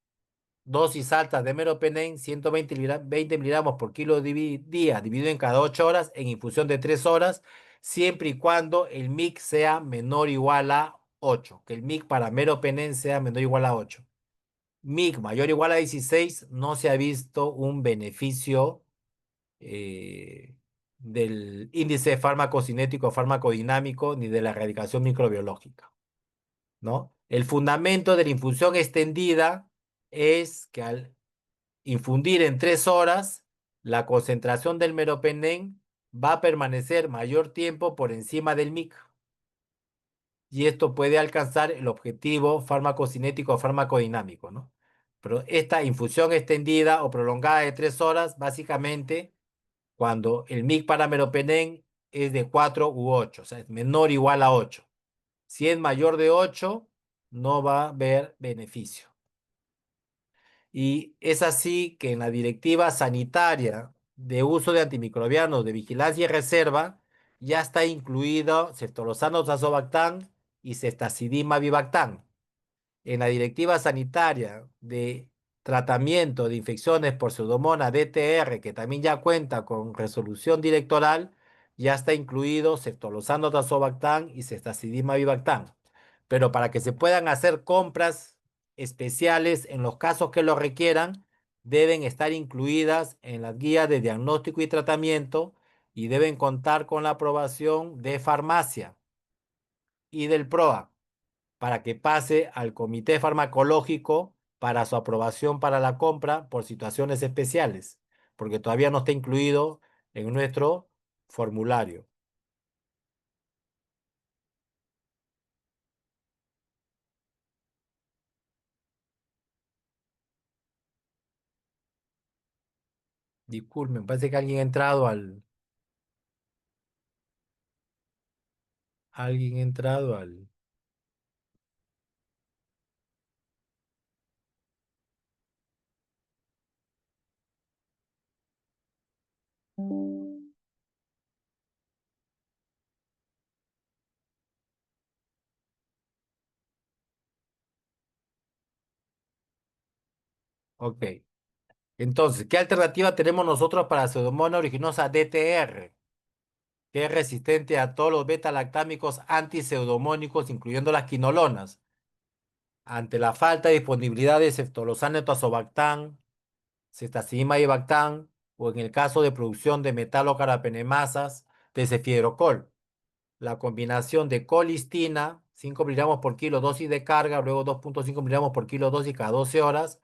Speaker 1: dosis alta de meropenem, 120 20 miligramos por kilo día, dividido en cada 8 horas, en infusión de 3 horas, siempre y cuando el MIC sea menor o igual a 8, que el MIC para meropenem sea menor o igual a 8. MIC mayor o igual a 16, no se ha visto un beneficio eh, del índice farmacocinético farmacodinámico ni de la erradicación microbiológica, ¿no? El fundamento de la infusión extendida es que al infundir en 3 horas, la concentración del meropenem va a permanecer mayor tiempo por encima del MIC y esto puede alcanzar el objetivo farmacocinético o farmacodinámico, ¿no? Pero esta infusión extendida o prolongada de 3 horas, básicamente, cuando el MIC para meropenem es de 4 u 8, o sea, es menor o igual a 8. Si es mayor de 8, no va a haber beneficio. Y es así que en la directiva sanitaria de uso de antimicrobianos de vigilancia y reserva ya está incluido ceftolozano tazobactam y ceftazidima bivactam. En la directiva sanitaria de tratamiento de infecciones por Pseudomonas DTR, que también ya cuenta con resolución directoral, ya está incluido ceftolozano tazobactam y ceftazidima bivactam. Pero para que se puedan hacer compras especiales en los casos que lo requieran, deben estar incluidas en las guías de diagnóstico y tratamiento y deben contar con la aprobación de farmacia y del PROA para que pase al comité farmacológico para su aprobación para la compra por situaciones especiales, porque todavía no está incluido en nuestro formulario. Disculpen, parece que alguien ha entrado al. Ok. Entonces, ¿qué alternativa tenemos nosotros para Pseudomonas aeruginosa DTR? Que es resistente a todos los beta-lactámicos antiseudomónicos, incluyendo las quinolonas. Ante la falta de disponibilidad de ceftolozano tazobactam, cetacima y bactam, o en el caso de producción de metalocarbapenemasas de cefidrocol. La combinación de colistina, 5 miligramos por kilo dosis de carga, luego 2,5 miligramos por kilo dosis cada 12 horas,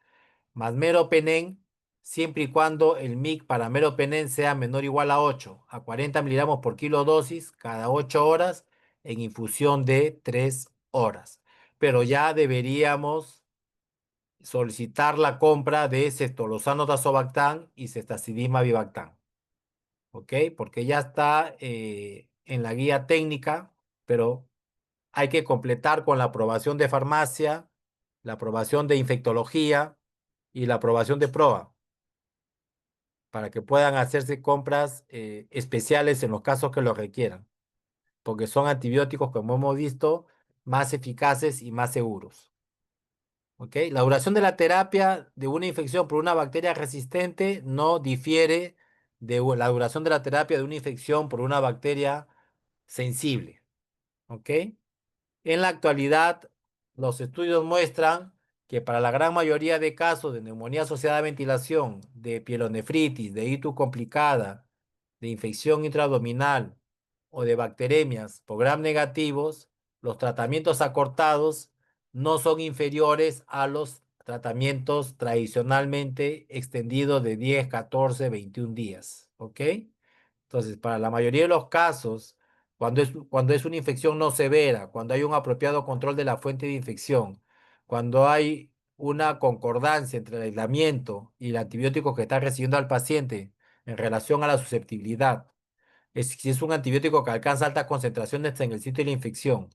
Speaker 1: más meropenem, siempre y cuando el MIC para meropenem sea menor o igual a 8, a 40 miligramos por kilo dosis cada 8 horas, en infusión de 3 horas. Pero ya deberíamos solicitar la compra de ceftolozano tazobactam y ceftazidima bivactam, ¿ok? Porque ya está en la guía técnica, pero hay que completar con la aprobación de farmacia, la aprobación de infectología y la aprobación de PROA para que puedan hacerse compras especiales en los casos que lo requieran, porque son antibióticos, como hemos visto, más eficaces y más seguros. ¿Ok? La duración de la terapia de una infección por una bacteria resistente no difiere de la duración de la terapia de una infección por una bacteria sensible. ¿Ok? En la actualidad, los estudios muestran que para la gran mayoría de casos de neumonía asociada a ventilación, de pielonefritis, de ITU complicada, de infección intraabdominal o de bacteremias por gram negativos, los tratamientos acortados no son inferiores a los tratamientos tradicionalmente extendidos de 10, 14, 21 días. ¿Ok? Entonces, para la mayoría de los casos, cuando es una infección no severa, cuando hay un apropiado control de la fuente de infección, cuando hay una concordancia entre el aislamiento y el antibiótico que está recibiendo al paciente en relación a la susceptibilidad, si es un antibiótico que alcanza altas concentraciones en el sitio de la infección,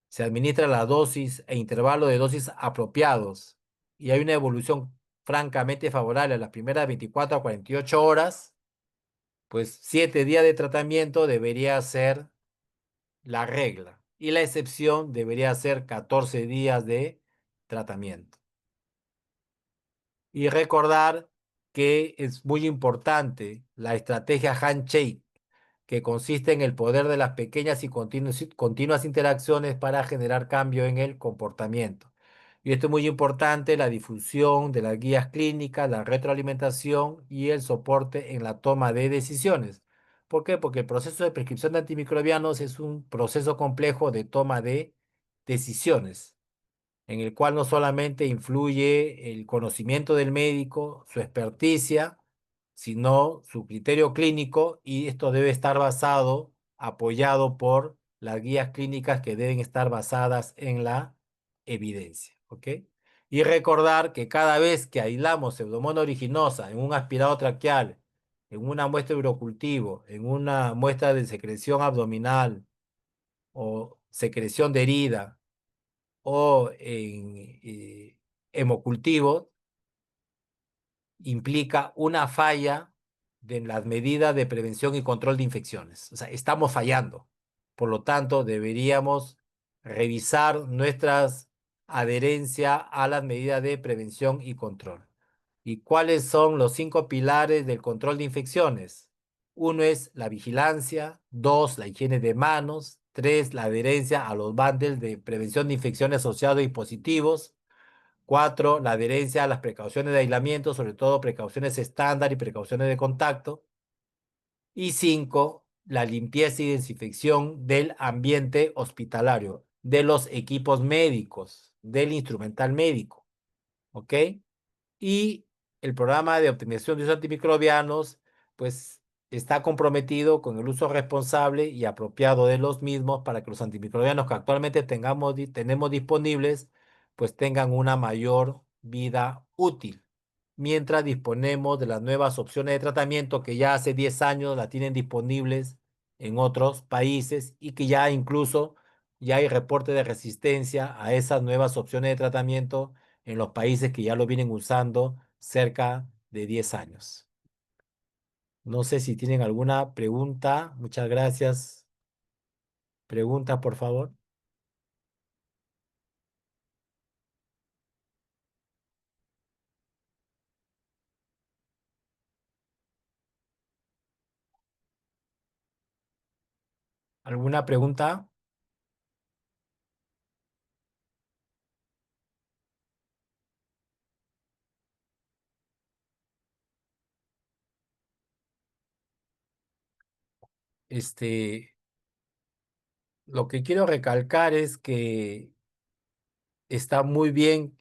Speaker 1: se administra la dosis e intervalo de dosis apropiados y hay una evolución francamente favorable a las primeras 24 a 48 horas, pues 7 días de tratamiento debería ser la regla y la excepción debería ser 14 días de tratamiento. Y recordar que es muy importante la estrategia handshake, que consiste en el poder de las pequeñas y continuas interacciones para generar cambio en el comportamiento. Y esto es muy importante, la difusión de las guías clínicas, la retroalimentación y el soporte en la toma de decisiones. ¿Por qué? Porque el proceso de prescripción de antimicrobianos es un proceso complejo de toma de decisiones en el cual no solamente influye el conocimiento del médico, su experticia, sino su criterio clínico, y esto debe estar basado, apoyado por las guías clínicas que deben estar basadas en la evidencia, ¿ok? Y recordar que cada vez que aislamos Pseudomonas aeruginosa en un aspirado traqueal, en una muestra de urocultivo, en una muestra de secreción abdominal o secreción de herida, o en hemocultivo, implica una falla de las medidas de prevención y control de infecciones. O sea, estamos fallando. Por lo tanto, deberíamos revisar nuestras adherencia a las medidas de prevención y control. ¿Y cuáles son los 5 pilares del control de infecciones? Uno es la vigilancia, dos, la higiene de manos, tres, la adherencia a los bundles de prevención de infecciones asociados y dispositivos, cuatro, la adherencia a las precauciones de aislamiento, sobre todo precauciones estándar y precauciones de contacto, y cinco, la limpieza y desinfección del ambiente hospitalario, de los equipos médicos, del instrumental médico, ¿ok? Y el programa de optimización de usos antimicrobianos, pues está comprometido con el uso responsable y apropiado de los mismos para que los antimicrobianos que actualmente tenemos disponibles, pues tengan una mayor vida útil. Mientras disponemos de las nuevas opciones de tratamiento que ya hace 10 años las tienen disponibles en otros países y que ya incluso ya hay reporte de resistencia a esas nuevas opciones de tratamiento en los países que ya lo vienen usando cerca de 10 años. No sé si tienen alguna pregunta. Muchas gracias. Pregunta, por favor. ¿Alguna pregunta? Este, lo que quiero recalcar es que está muy bien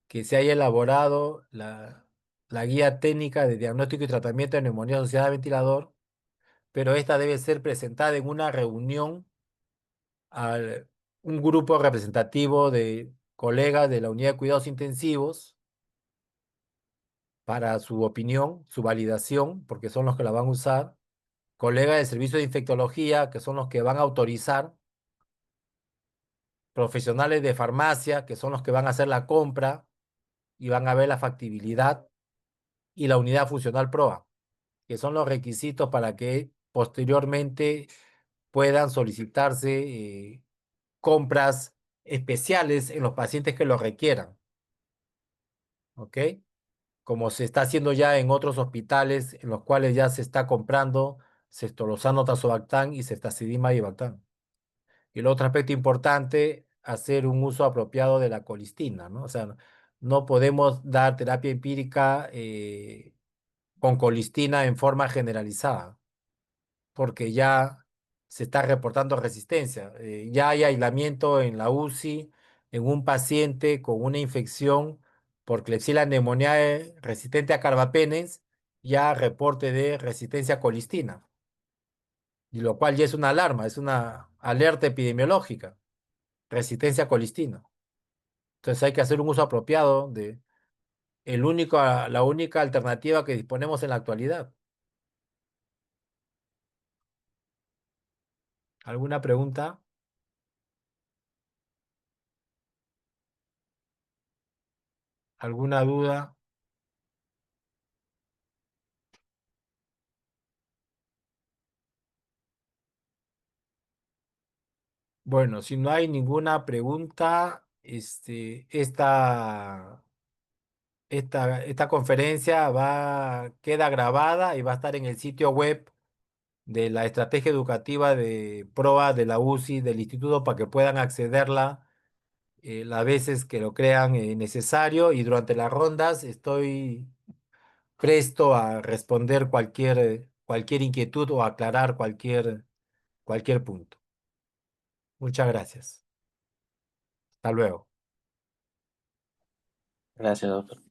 Speaker 1: que se haya elaborado la guía técnica de diagnóstico y tratamiento de neumonía asociada a ventilador, pero esta debe ser presentada en una reunión a un grupo representativo de colegas de la unidad de cuidados intensivos para su opinión, su validación, porque son los que la van a usar, colegas del servicio de infectología, que son los que van a autorizar, profesionales de farmacia, que son los que van a hacer la compra y van a ver la factibilidad, y la unidad funcional PROA, que son los requisitos para que posteriormente puedan solicitarse compras especiales en los pacientes que lo requieran, ¿ok? Como se está haciendo ya en otros hospitales en los cuales ya se está comprando ceftriaxona, tazobactam y ceftazidima y bactam. Y el otro aspecto importante, hacer un uso apropiado de la colistina, ¿no? O sea, no podemos dar terapia empírica con colistina en forma generalizada. porque ya se está reportando resistencia. Ya hay aislamiento en la UCI en un paciente con una infección por Klebsiella pneumoniae resistente a carbapenems, ya reporte de resistencia a colistina, y lo cual ya es una alarma, es una alerta epidemiológica, resistencia a colistina. Entonces hay que hacer un uso apropiado de la única alternativa que disponemos en la actualidad. ¿Alguna pregunta? ¿Alguna duda? Bueno, si no hay ninguna pregunta, esta conferencia queda grabada y va a estar en el sitio web de la estrategia educativa de prueba de la UCI del instituto para que puedan accederla las veces que lo crean necesario, y durante las rondas estoy presto a responder cualquier inquietud o aclarar cualquier punto. Muchas gracias. Hasta luego.
Speaker 3: Gracias, doctor.